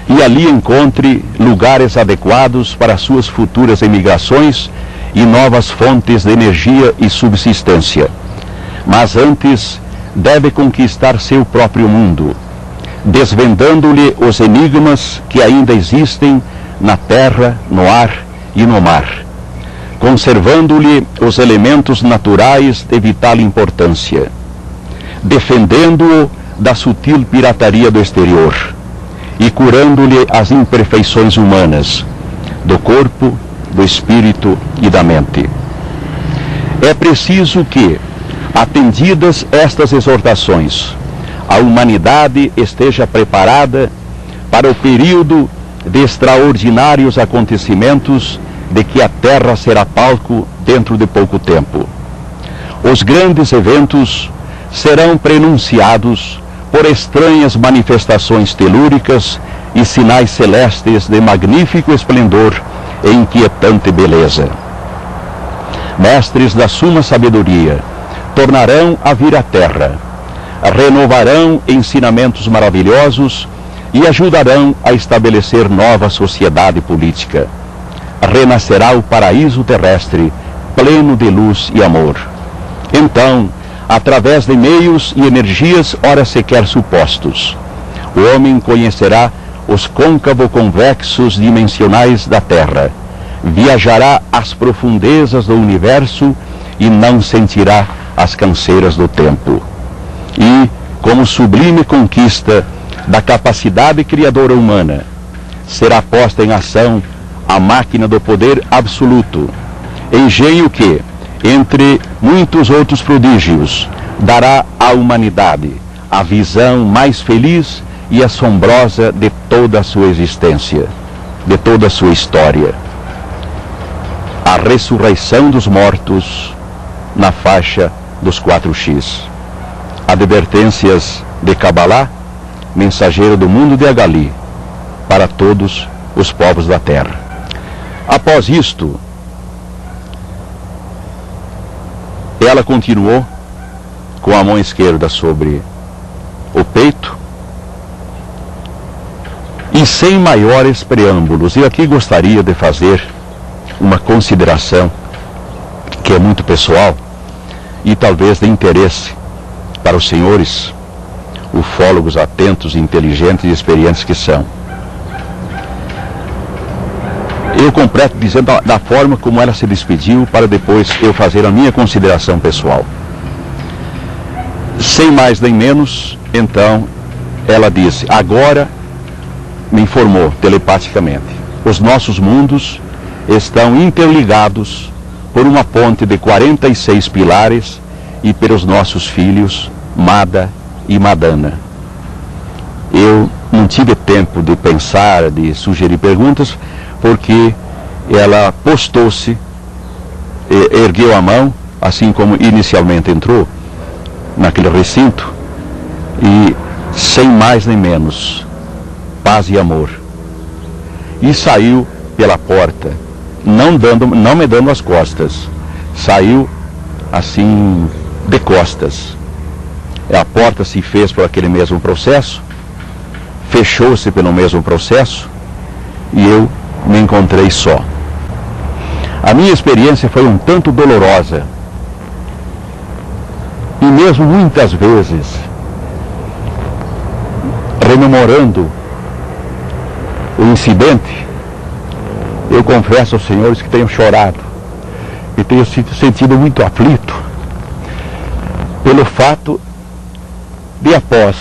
e ali encontre lugares adequados para suas futuras emigrações e novas fontes de energia e subsistência. Mas antes deve conquistar seu próprio mundo, desvendando-lhe os enigmas que ainda existem na terra, no ar e no mar, conservando-lhe os elementos naturais de vital importância, defendendo-o da sutil pirataria do exterior e curando-lhe as imperfeições humanas, do corpo, do espírito e da mente. É preciso que, atendidas estas exortações, a humanidade esteja preparada para o período de extraordinários acontecimentos de que a Terra será palco dentro de pouco tempo. Os grandes eventos serão prenunciados por estranhas manifestações telúricas e sinais celestes de magnífico esplendor e inquietante beleza. Mestres da suma sabedoria tornarão a vir à Terra, renovarão ensinamentos maravilhosos e ajudarão a estabelecer nova sociedade política. Renascerá o paraíso terrestre, pleno de luz e amor. Então, através de meios e energias ora sequer supostos, o homem conhecerá os côncavo-convexos dimensionais da Terra, viajará às profundezas do universo e não sentirá as canseiras do tempo. E, como sublime conquista da capacidade criadora humana, será posta em ação a máquina do poder absoluto, engenho que, entre muitos outros prodígios, dará à humanidade a visão mais feliz e assombrosa de toda a sua existência, de toda a sua história. A ressurreição dos mortos na faixa dos 4x. Advertências de Kabbalah, mensageiro do mundo de Agali, para todos os povos da terra. Após isto, ela continuou com a mão esquerda sobre o peito e sem maiores preâmbulos. E aqui gostaria de fazer uma consideração que é muito pessoal e talvez de interesse para os senhores ufólogos atentos, inteligentes e experientes que são. Eu completo dizendo da forma como ela se despediu, para depois eu fazer a minha consideração pessoal. Sem mais nem menos, então, ela disse: agora, me informou telepaticamente, os nossos mundos estão interligados por uma ponte de 46 pilares e pelos nossos filhos, Mada e Madana. Eu não tive tempo de pensar, de sugerir perguntas, porque ela postou-se, ergueu a mão, assim como inicialmente entrou naquele recinto, e sem mais nem menos, paz e amor. E saiu pela porta, não me dando as costas, saiu assim de costas. A porta se fez por aquele mesmo processo, fechou-se pelo mesmo processo, e eu me encontrei só. A minha experiência foi um tanto dolorosa, e mesmo muitas vezes, rememorando o incidente, eu confesso aos senhores que tenho chorado e tenho sentido muito aflito pelo fato de, após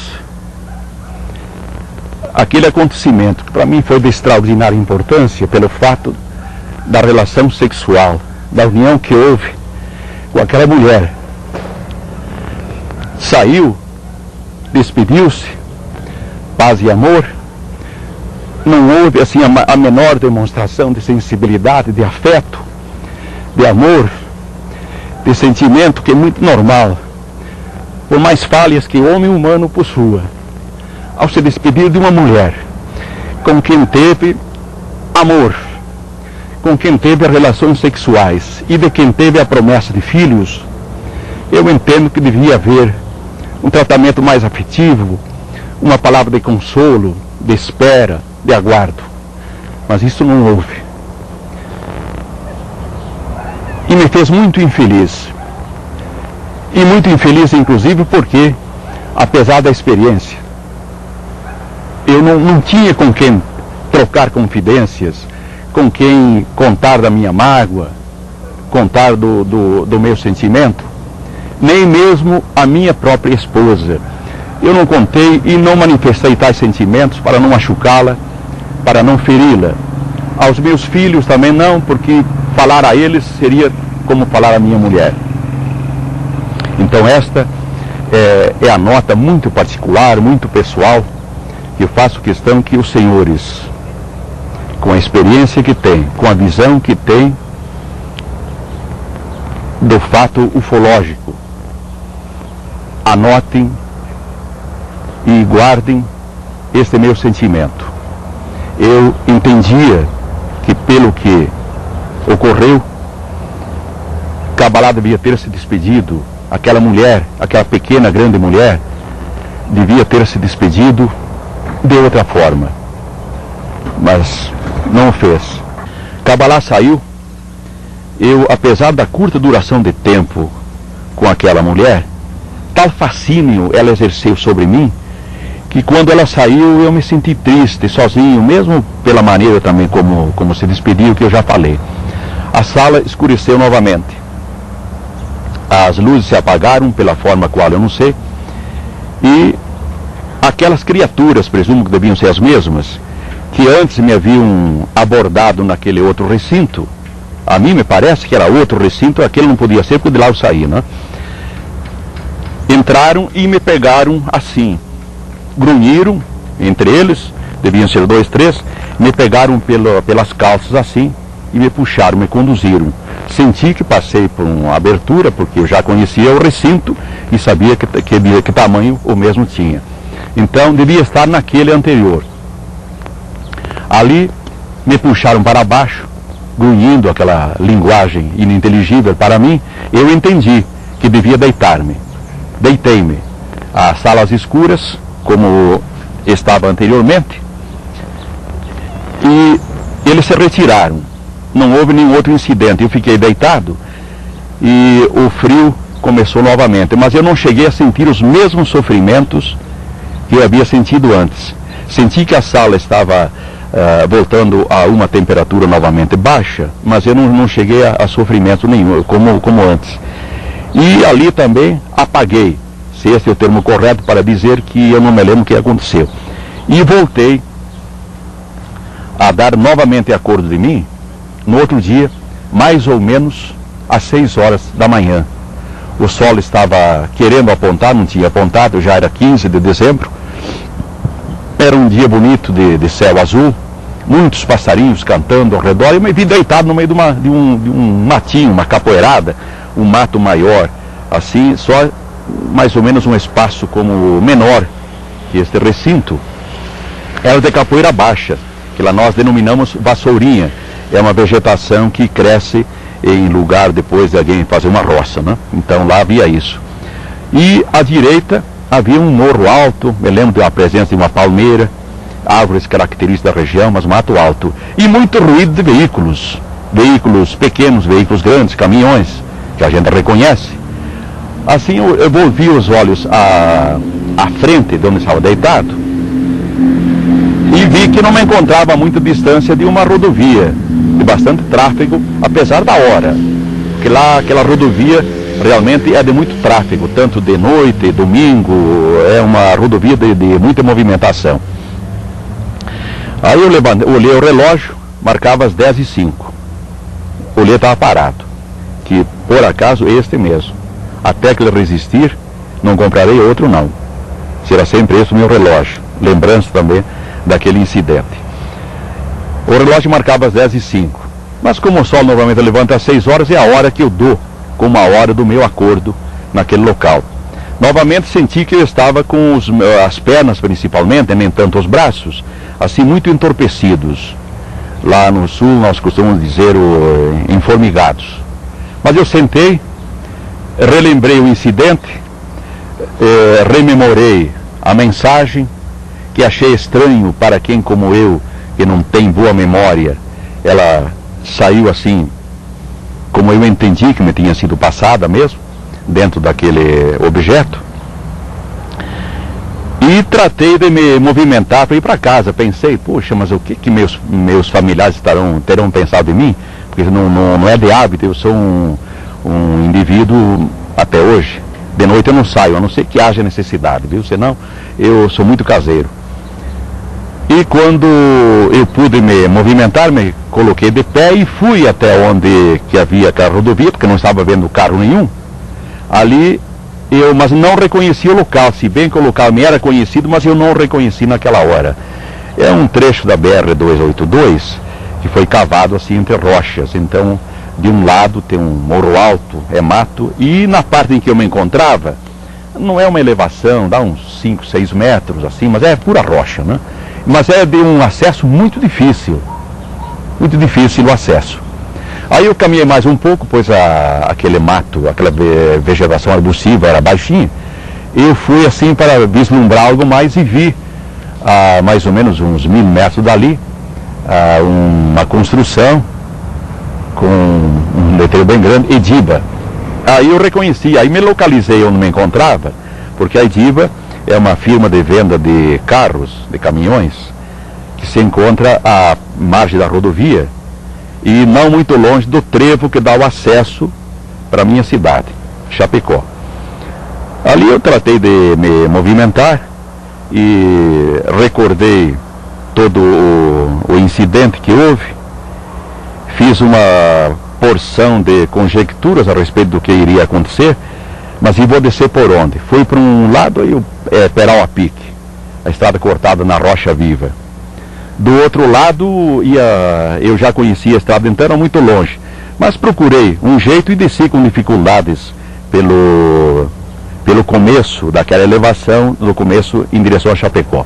aquele acontecimento, que para mim foi de extraordinária importância, pelo fato da relação sexual, da união que houve com aquela mulher, saiu, despediu-se, paz e amor, não houve assim a menor demonstração de sensibilidade, de afeto, de amor, de sentimento, que é muito normal, por mais falhas que o homem humano possua, ao se despedir de uma mulher com quem teve amor, com quem teve relações sexuais e de quem teve a promessa de filhos, eu entendo que devia haver um tratamento mais afetivo, uma palavra de consolo, de espera, de aguardo. Mas isso não houve. E me fez muito infeliz. E muito infeliz, inclusive, porque, apesar da experiência, eu não tinha com quem trocar confidências, com quem contar da minha mágoa, contar do meu sentimento, nem mesmo a minha própria esposa. Eu não contei e não manifestei tais sentimentos para não machucá-la, para não feri-la. Aos meus filhos também não, porque falar a eles seria como falar a minha mulher. Então esta é a nota muito particular, muito pessoal, que eu faço questão que os senhores, com a experiência que têm, com a visão que têm do fato ufológico, anotem e guardem este meu sentimento. Eu entendia que pelo que ocorreu, Kabbalah devia ter se despedido, aquela mulher, aquela pequena, grande mulher, devia ter se despedido de outra forma, mas não o fez. Kabbalah saiu. Eu, apesar da curta duração de tempo com aquela mulher, tal fascínio ela exerceu sobre mim, que quando ela saiu eu me senti triste, sozinho, mesmo pela maneira também como se despediu, que eu já falei. A sala escureceu novamente. As luzes se apagaram pela forma qual eu não sei, e aquelas criaturas, presumo que deviam ser as mesmas, que antes me haviam abordado naquele outro recinto, a mim me parece que era outro recinto, aquele não podia ser, porque de lá eu saí, né? Entraram e me pegaram assim, grunhiram entre eles, deviam ser 2, 3, me pegaram pelas calças assim, e me puxaram, me conduziram. Senti que passei por uma abertura, porque eu já conhecia o recinto e sabia que tamanho o mesmo tinha. Então devia estar naquele anterior. Ali me puxaram para baixo, grunhindo aquela linguagem ininteligível para mim. Eu entendi que devia deitar-me. Deitei-me. As salas escuras, como estava anteriormente, e eles se retiraram. Não houve nenhum outro incidente. Eu fiquei deitado e o frio começou novamente, mas eu não cheguei a sentir os mesmos sofrimentos que eu havia sentido antes. Senti que a sala estava voltando a uma temperatura novamente baixa, mas eu não cheguei a sofrimento nenhum, como antes. E ali também apaguei, se esse é o termo correto para dizer que eu não me lembro o que aconteceu. E voltei a dar novamente acordo de mim no outro dia, mais ou menos às 6 horas da manhã. O sol estava querendo apontar, não tinha apontado, já era 15 de dezembro. Era um dia bonito de céu azul, muitos passarinhos cantando ao redor. Eu me vi deitado no meio de um matinho, uma capoeirada, um mato maior, assim, só mais ou menos um espaço como menor que este recinto. Era de capoeira baixa, que lá nós denominamos vassourinha. É uma vegetação que cresce em lugar depois de alguém fazer uma roça, né? Então lá havia isso. E à direita havia um morro alto, me lembro da presença de uma palmeira, árvores características da região, mas mato alto. E muito ruído de veículos, veículos pequenos, veículos grandes, caminhões, que a gente reconhece. Assim eu volvi os olhos à frente de onde estava deitado e vi que não me encontrava a muita distância de uma rodovia de bastante tráfego, apesar da hora, que lá aquela rodovia realmente é de muito tráfego, tanto de noite, domingo, é uma rodovia de muita movimentação. Aí eu olhei o relógio, marcava as 10h05, olhei, estava parado, que por acaso este mesmo, até que ele resistir, não comprarei outro não, será sempre esse o meu relógio, lembrança também daquele incidente. O relógio marcava as 10h05, mas como o sol normalmente levanta às 6 horas, é a hora que eu dou como a hora do meu acordo naquele local. Novamente senti que eu estava com as pernas principalmente, nem tanto os braços, assim muito entorpecidos. Lá no sul nós costumamos dizer enformigados. Mas eu sentei, relembrei o incidente, rememorei a mensagem, que achei estranho para quem como eu, que não tem boa memória, ela saiu assim, como eu entendi que me tinha sido passada mesmo, dentro daquele objeto. E tratei de me movimentar para ir para casa. Pensei, poxa, mas o que meus familiares terão pensado de mim? Porque não é de hábito, eu sou um indivíduo até hoje. De noite eu não saio, a não ser que haja necessidade, viu? Senão eu sou muito caseiro. E quando eu pude me movimentar, me coloquei de pé e fui até onde que havia aquela rodovia, porque não estava vendo carro nenhum. Ali mas não reconheci o local, se bem que o local me era conhecido, mas eu não reconheci naquela hora. É um trecho da BR-282 que foi cavado assim entre rochas. Então, de um lado tem um morro alto, é mato, e na parte em que eu me encontrava, não é uma elevação, dá uns 5, 6 metros assim, mas é pura rocha, né? Mas é de um acesso muito difícil o acesso. Aí eu caminhei mais um pouco, pois aquele mato, aquela vegetação arbustiva era baixinha. Eu fui assim para vislumbrar algo mais e vi, a mais ou menos uns 1000 metros dali, uma construção com um letreiro bem grande, Ediba. Aí eu reconheci, aí me localizei onde me encontrava, porque a Ediba é uma firma de venda de carros, de caminhões, que se encontra à margem da rodovia e não muito longe do trevo que dá o acesso para a minha cidade, Chapecó. Ali eu tratei de me movimentar e recordei todo o incidente que houve, fiz uma porção de conjecturas a respeito do que iria acontecer, mas e vou descer por onde? Fui para um lado, Peral a pique, a estrada cortada na rocha viva. Do outro lado, eu já conhecia a estrada, então era muito longe. Mas procurei um jeito e desci com dificuldades pelo começo daquela elevação, do começo em direção a Chapecó.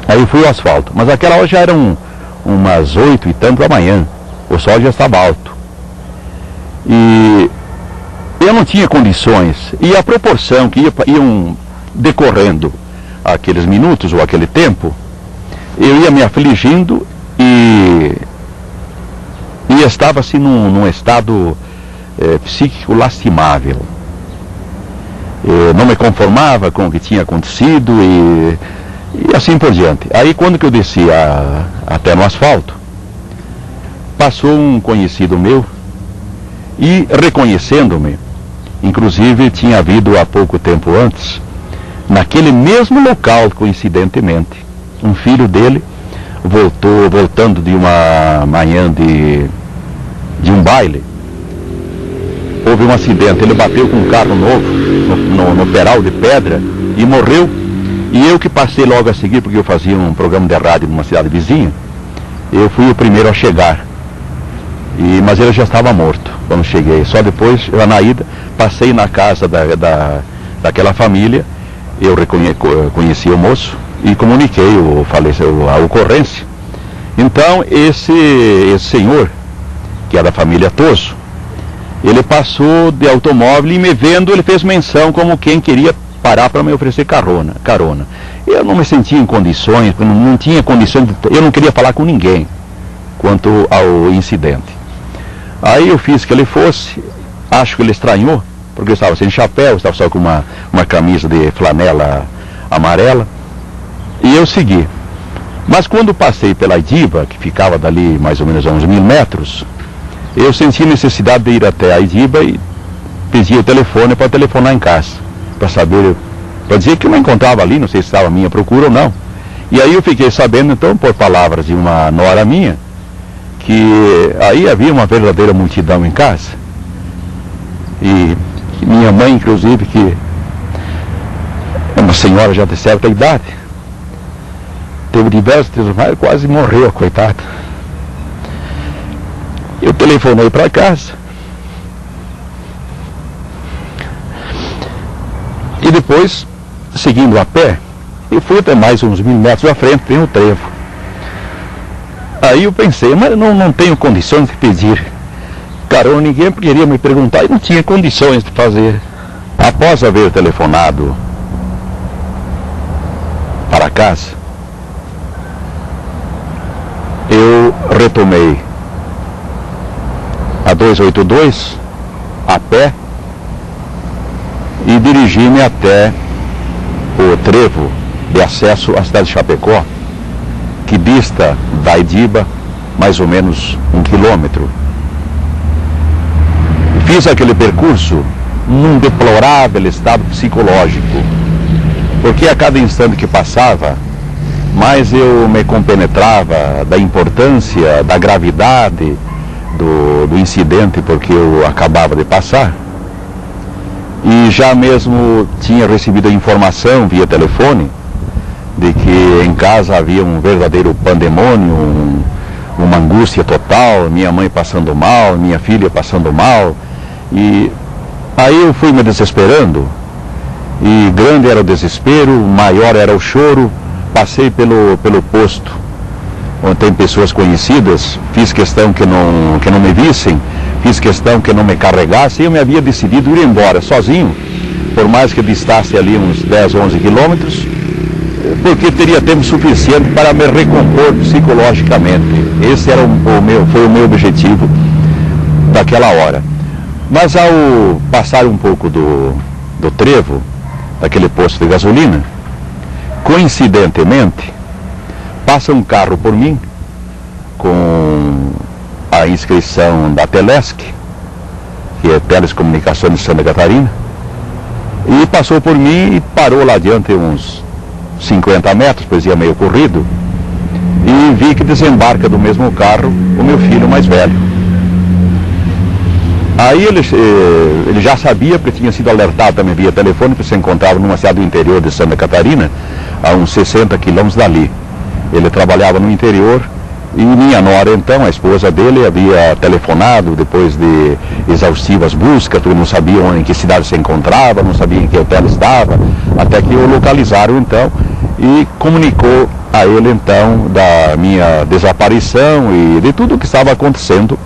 Aí fui ao asfalto, mas aquela hora já eram umas 8 e tanto da manhã, o sol já estava alto. E eu não tinha condições, e a proporção que iam decorrendo aqueles minutos ou aquele tempo, eu ia me afligindo e estava assim num estado psíquico lastimável. Eu não me conformava com o que tinha acontecido e assim por diante. Aí quando que eu desci até no asfalto, passou um conhecido meu e reconhecendo-me, inclusive tinha havido há pouco tempo antes, naquele mesmo local, coincidentemente, um filho dele voltando de uma manhã de um baile. Houve um acidente, ele bateu com um carro novo no peral de pedra e morreu. E eu que passei logo a seguir, porque eu fazia um programa de rádio numa cidade vizinha, eu fui o primeiro a chegar. Mas ele já estava morto quando cheguei. Só depois, eu na ida, passei na casa daquela família, eu conheci o moço e comuniquei a ocorrência. Então, esse senhor, que é da família Toso, ele passou de automóvel e me vendo, ele fez menção como quem queria parar para me oferecer carona. Eu não me sentia em condições, não tinha condições, eu não queria falar com ninguém quanto ao incidente. Aí eu fiz que ele fosse, acho que ele estranhou, porque eu estava sem chapéu, estava só com uma camisa de flanela amarela, e eu segui. Mas quando passei pela Ediba, que ficava dali mais ou menos a uns 1000 metros, eu senti necessidade de ir até a Ediba e pedi o telefone para telefonar em casa, para saber, para dizer que eu me encontrava ali, não sei se estava a minha procura ou não. E aí eu fiquei sabendo, então, por palavras de uma nora minha, que aí havia uma verdadeira multidão em casa. E minha mãe, inclusive, que é uma senhora já de certa idade, teve diversos desmaios, quase morreu, coitada. Eu telefonei para casa e depois, seguindo a pé, eu fui até mais uns 1000 metros à frente, tem o trevo. Aí eu pensei, mas não tenho condições de pedir carona, ninguém queria me perguntar e não tinha condições de fazer. Após haver telefonado para casa, eu retomei a 282 a pé e dirigi-me até o trevo de acesso à cidade de Chapecó, que dista da Idiba mais ou menos 1 quilômetro. Fiz aquele percurso num deplorável estado psicológico, porque a cada instante que passava, mais eu me compenetrava da importância, da gravidade do incidente porque eu acabava de passar. E já mesmo tinha recebido a informação via telefone de que em casa havia um verdadeiro pandemônio, uma angústia total, minha mãe passando mal, minha filha passando mal. E aí eu fui me desesperando, e grande era o desespero, maior era o choro. Passei pelo posto onde tem pessoas conhecidas, fiz questão que não me vissem, fiz questão que não me carregassem, e eu me havia decidido ir embora sozinho, por mais que distasse ali uns 10, 11 quilômetros, porque teria tempo suficiente para me recompor psicologicamente. Esse era foi o meu objetivo daquela hora. Mas ao passar um pouco do trevo, daquele posto de gasolina, coincidentemente, passa um carro por mim, com a inscrição da Telesc, que é Telecomunicações de Santa Catarina, e passou por mim e parou lá adiante uns 50 metros, pois ia meio corrido, e vi que desembarca do mesmo carro o meu filho mais velho. Aí ele já sabia, porque tinha sido alertado também via telefone, que se encontrava numa cidade do interior de Santa Catarina, a uns 60 quilômetros dali. Ele trabalhava no interior, e minha nora, então, a esposa dele, havia telefonado depois de exaustivas buscas, porque não sabiam em que cidade se encontrava, não sabiam em que hotel estava, até que o localizaram, então, e comunicou a ele, então, da minha desaparição e de tudo o que estava acontecendo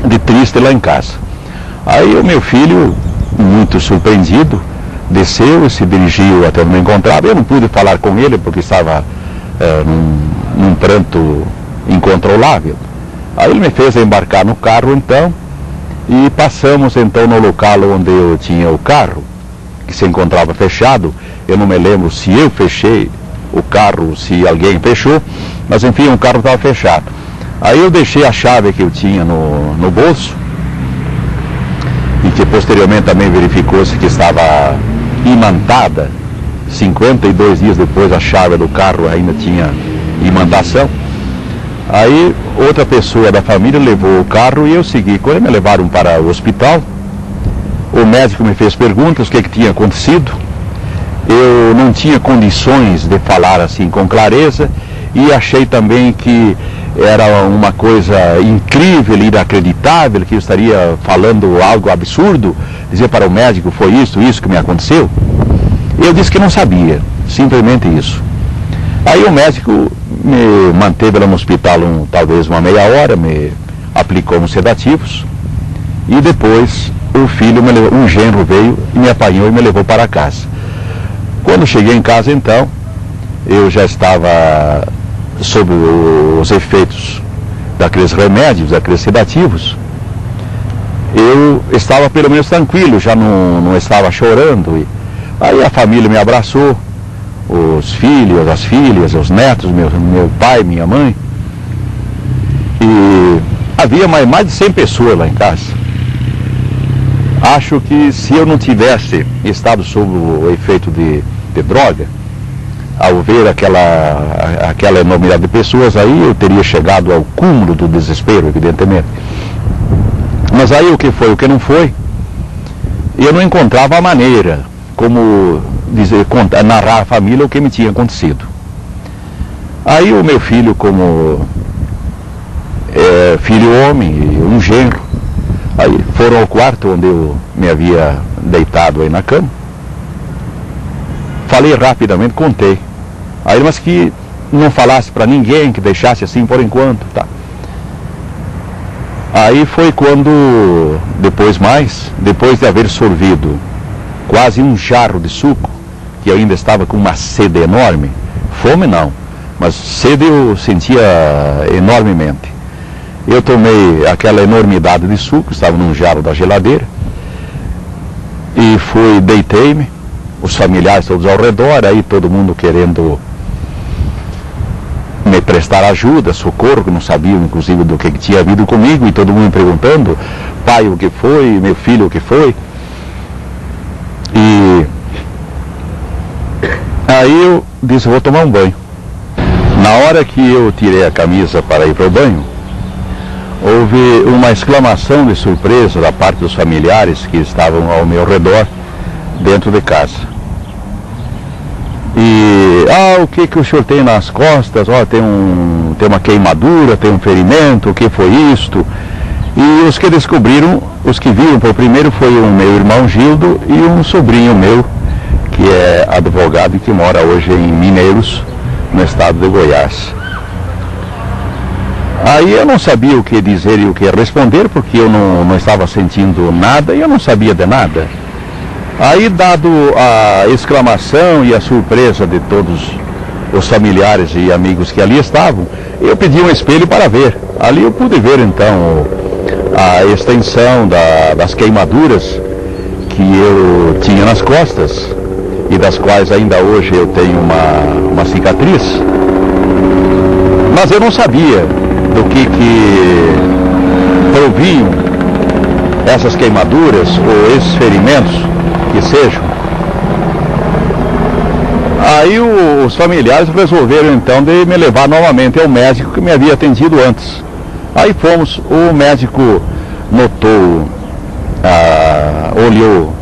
de triste lá em casa. Aí o meu filho, muito surpreendido, desceu e se dirigiu até onde me encontrava. Eu não pude falar com ele porque estava num pranto incontrolável. Aí ele me fez embarcar no carro, então, e passamos então no local onde eu tinha o carro, que se encontrava fechado. Eu não me lembro se eu fechei o carro, se alguém fechou, mas enfim, o carro estava fechado. Aí eu deixei a chave que eu tinha no bolso, e que posteriormente também verificou-se que estava imantada. 52 dias depois a chave do carro ainda tinha imantação. Aí outra pessoa da família levou o carro e eu segui. Quando me levaram para o hospital, o médico me fez perguntas, o que tinha acontecido. Eu não tinha condições de falar assim com clareza, e achei também que era uma coisa incrível, inacreditável, que eu estaria falando algo absurdo, dizer para o médico, foi isso que me aconteceu. Eu disse que não sabia, simplesmente isso. Aí o médico me manteve lá no hospital talvez uma meia hora, me aplicou uns sedativos, e depois o filho, um genro veio e me apanhou e me levou para casa. Quando cheguei em casa, então, eu já estava sob os efeitos daqueles remédios, daqueles sedativos. Eu estava pelo menos tranquilo, já não estava chorando. Aí a família me abraçou, os filhos, as filhas, os netos, meu pai, minha mãe. E havia mais de 100 pessoas lá em casa. Acho que se eu não tivesse estado sob o efeito de droga, ao ver aquela enormidade de pessoas, aí eu teria chegado ao cúmulo do desespero, evidentemente. Mas aí o que foi, o que não foi, eu não encontrava a maneira como narrar à família o que me tinha acontecido. Aí o meu filho, como filho homem, um genro, aí foram ao quarto onde eu me havia deitado aí na cama. Falei rapidamente, contei. Aí, mas que não falasse para ninguém, que deixasse assim por enquanto, tá. Aí foi quando, depois de haver sorvido quase um jarro de suco, que eu ainda estava com uma sede enorme, fome não, mas sede eu sentia enormemente. Eu tomei aquela enormidade de suco, estava num jarro da geladeira, e deitei-me, os familiares todos ao redor, aí todo mundo querendo me prestar ajuda, socorro, que não sabiam inclusive do que tinha havido comigo, e todo mundo me perguntando, pai, o que foi, meu filho, o que foi. E aí eu disse, vou tomar um banho. Na hora que eu tirei a camisa para ir para o banho, houve uma exclamação de surpresa da parte dos familiares que estavam ao meu redor, dentro de casa. E, o que o senhor tem nas costas? Tem uma queimadura, tem um ferimento, o que foi isto? E os que descobriram, os que viram por primeiro, foi o meu irmão Gildo e um sobrinho meu, que é advogado e que mora hoje em Mineiros, no estado de Goiás. Aí eu não sabia o que dizer e o que responder, porque eu não estava sentindo nada e eu não sabia de nada. Aí, dado a exclamação e a surpresa de todos os familiares e amigos que ali estavam, eu pedi um espelho para ver. Ali eu pude ver então a extensão das queimaduras que eu tinha nas costas e das quais ainda hoje eu tenho uma cicatriz. Mas eu não sabia do que provinham essas queimaduras ou esses ferimentos que sejam. Aí os familiares resolveram então de me levar novamente ao médico que me havia atendido antes. Aí fomos, o médico notou, olhou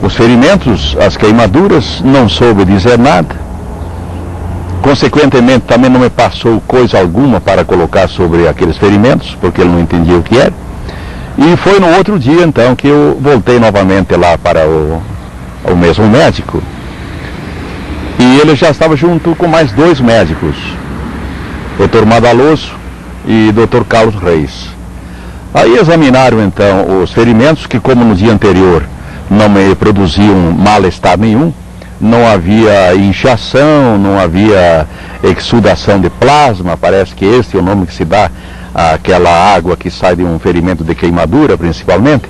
os ferimentos, as queimaduras, não soube dizer nada. Consequentemente também não me passou coisa alguma para colocar sobre aqueles ferimentos, porque ele não entendia o que era. E foi no outro dia então que eu voltei novamente lá para o mesmo médico. E ele já estava junto com mais 2 médicos, Dr. Madaloso e Dr. Carlos Reis. Aí examinaram então os ferimentos, que como no dia anterior não me produziam mal-estar nenhum, não havia inchação, não havia exudação de plasma, parece que esse é o nome que se dá àquela água que sai de um ferimento de queimadura, principalmente.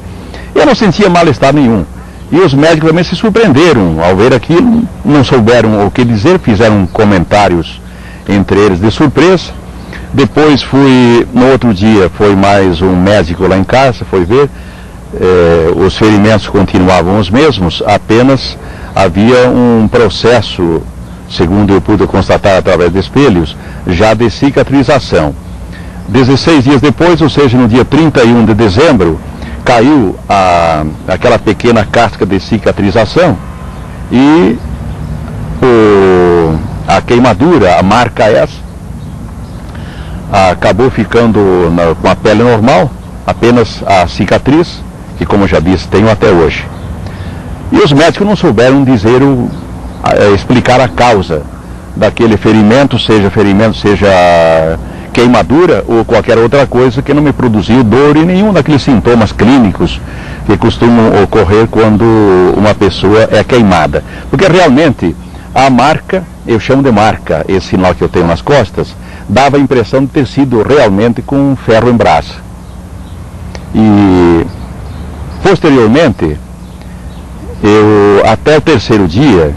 Eu não sentia mal-estar nenhum. E os médicos também se surpreenderam ao ver aquilo, não souberam o que dizer, fizeram comentários entre eles de surpresa. Depois no outro dia, foi mais um médico lá em casa, foi ver, os ferimentos continuavam os mesmos, apenas havia um processo, segundo eu pude constatar através de espelhos, já de cicatrização. 16 dias depois, ou seja, no dia 31 de dezembro, caiu aquela pequena casca de cicatrização e a queimadura, a marca essa, acabou ficando com a pele normal, apenas a cicatriz, que como já disse, tenho até hoje. E os médicos não souberam dizer, explicar a causa daquele ferimento, seja queimadura ou qualquer outra coisa que não me produziu dor e nenhum daqueles sintomas clínicos que costumam ocorrer quando uma pessoa é queimada. Porque realmente a marca, eu chamo de marca, esse sinal que eu tenho nas costas, dava a impressão de ter sido realmente com ferro em brasa. E posteriormente, até o terceiro dia,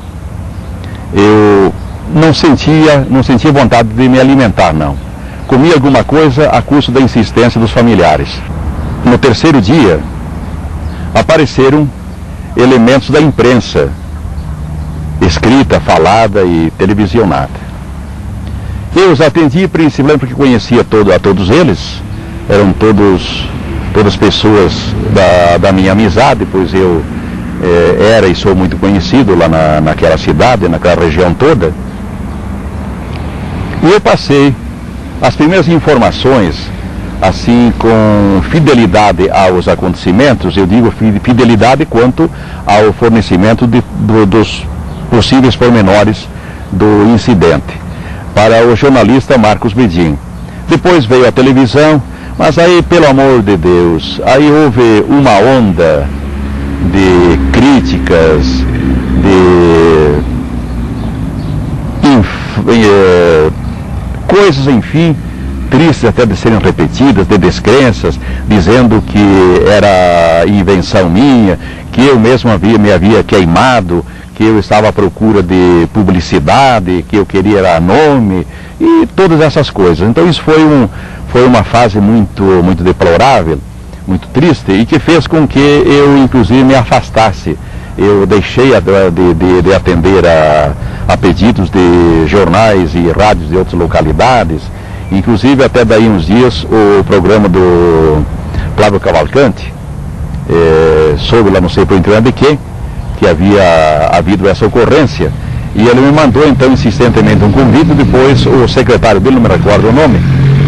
eu não sentia vontade de me alimentar, não. Comia alguma coisa a custo da insistência dos familiares. No terceiro dia, apareceram elementos da imprensa, escrita, falada e televisionada. Eu os atendi principalmente porque conhecia a todos eles, eram todas pessoas da minha amizade, pois eu era e sou muito conhecido lá naquela cidade, naquela região toda. E eu passei as primeiras informações, assim, com fidelidade aos acontecimentos. Eu digo fidelidade quanto ao fornecimento dos possíveis pormenores do incidente, para o jornalista Marcos Bedin. Depois veio a televisão, mas aí, pelo amor de Deus, aí houve uma onda de críticas, de coisas, enfim, tristes até de serem repetidas, de descrenças, dizendo que era invenção minha, que eu mesmo me havia queimado, que eu estava à procura de publicidade, que eu queria nome e todas essas coisas. Então isso foi uma fase muito deplorável, muito triste, e que fez com que eu inclusive me afastasse. Eu deixei de atender a pedidos de jornais e rádios de outras localidades. Inclusive até daí uns dias o programa do Flávio Cavalcante soube lá, não sei por intermédio de quem, que havia havido essa ocorrência, e ele me mandou então insistentemente um convite. Depois o secretário dele, não me recordo o nome,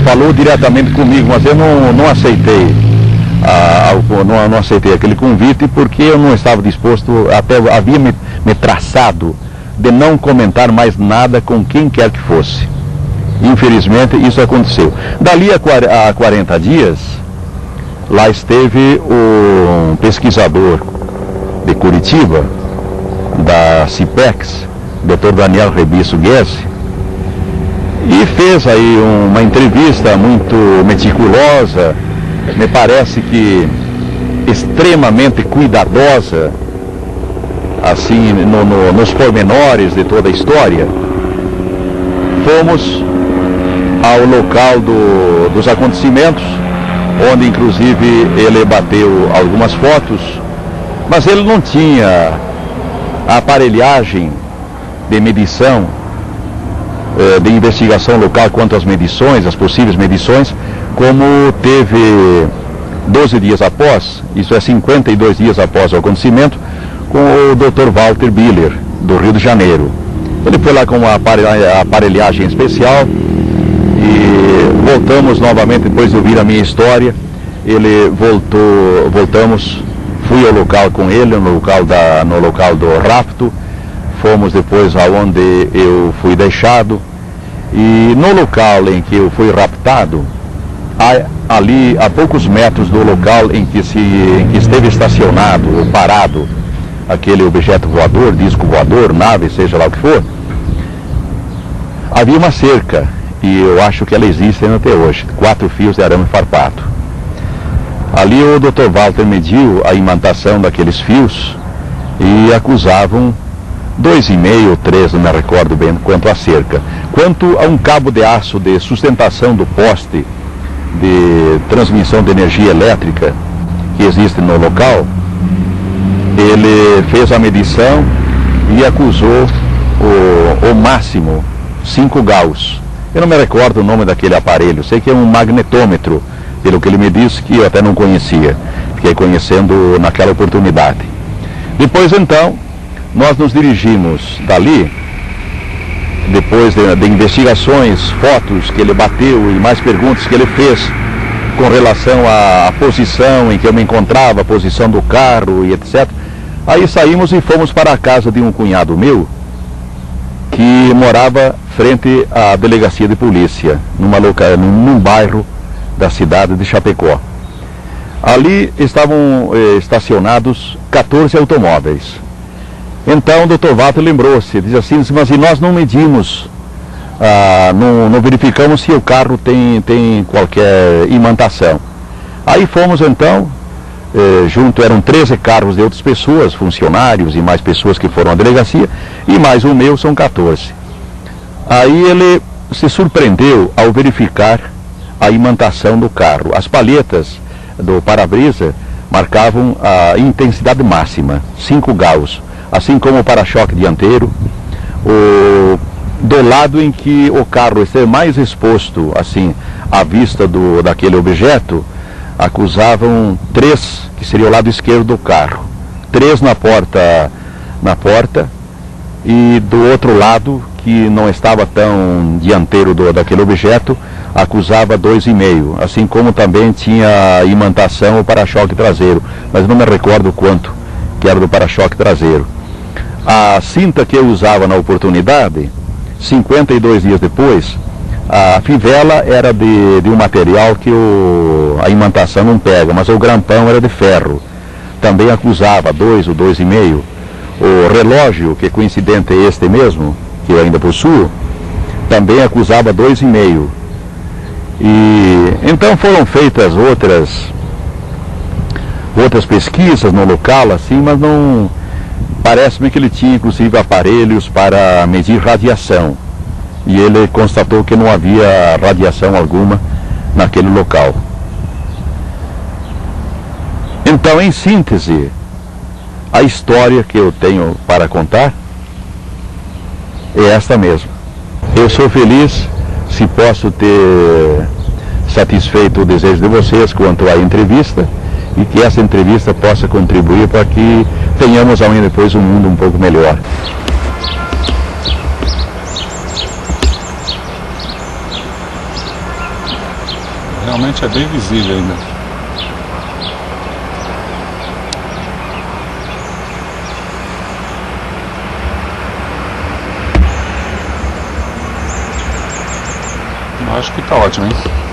falou diretamente comigo, mas eu não aceitei não aceitei aquele convite, porque eu não estava disposto, até havia me traçado de não comentar mais nada com quem quer que fosse. Infelizmente isso aconteceu. Dali a 40 dias, lá esteve um pesquisador de Curitiba, da CIPEX, Dr. Daniel Rebisso Guesse, e fez aí uma entrevista muito meticulosa, me parece que extremamente cuidadosa, assim, nos pormenores de toda a história. Fomos ao local dos acontecimentos, onde inclusive ele bateu algumas fotos, mas ele não tinha a aparelhagem de medição, de investigação local quanto às medições, as possíveis medições, como teve 12 dias após, isso é 52 dias após o acontecimento, com o Dr. Walter Biller, do Rio de Janeiro. Ele foi lá com uma aparelhagem especial e voltamos novamente, depois de ouvir a minha história, ele voltamos, fui ao local com ele, no local do rapto, fomos depois aonde eu fui deixado, e no local em que eu fui raptado, ali a poucos metros do local em que esteve estacionado ou parado aquele objeto voador, disco voador, nave, seja lá o que for, havia uma cerca, e eu acho que ela existe ainda até hoje, 4 fios de arame farpado. Ali o Dr. Walter mediu a imantação daqueles fios e acusavam 2,5 ou 3, não me recordo bem quanto à cerca. Quanto a um cabo de aço de sustentação do poste de transmissão de energia elétrica que existe no local, ele fez a medição e acusou o máximo 5 Gauss. Eu não me recordo o nome daquele aparelho, sei que é um magnetômetro, pelo que ele me disse, que eu até não conhecia, fiquei conhecendo naquela oportunidade. Depois então, nós nos dirigimos dali, depois de investigações, fotos que ele bateu e mais perguntas que ele fez com relação à posição em que eu me encontrava, a posição do carro e etc. Aí saímos e fomos para a casa de um cunhado meu, que morava frente à delegacia de polícia, num bairro da cidade de Chapecó. Ali estavam estacionados 14 automóveis. Então o Dr. Walter lembrou-se, diz assim, mas e nós não medimos, não verificamos se o carro tem qualquer imantação. Aí fomos então, junto eram 13 carros de outras pessoas, funcionários e mais pessoas que foram à delegacia, e mais o meu são 14. Aí ele se surpreendeu ao verificar a imantação do carro. As palhetas do para-brisa marcavam a intensidade máxima, 5 Gauss, assim como o para-choque dianteiro. Do lado em que o carro esteve mais exposto, assim, à vista daquele objeto, acusavam 3, que seria o lado esquerdo do carro, 3 na porta, e do outro lado, que não estava tão dianteiro daquele objeto, acusava 2,5, assim como também tinha imantação o para-choque traseiro, mas não me recordo quanto que era do para-choque traseiro. A cinta que eu usava na oportunidade, 52 dias depois, a fivela era de um material que a imantação não pega, mas o grampão era de ferro. Também acusava 2 ou 2,5. O relógio, que coincidente é este mesmo, que eu ainda possuo, também acusava 2,5. E então foram feitas outras pesquisas no local, assim, mas não... Parece-me que ele tinha, inclusive, aparelhos para medir radiação. E ele constatou que não havia radiação alguma naquele local. Então, em síntese, a história que eu tenho para contar é esta mesmo. Eu sou feliz se posso ter satisfeito o desejo de vocês quanto à entrevista, e que essa entrevista possa contribuir para que tenhamos amanhã depois um mundo um pouco melhor. Realmente é bem visível ainda. Eu acho que tá ótimo, hein?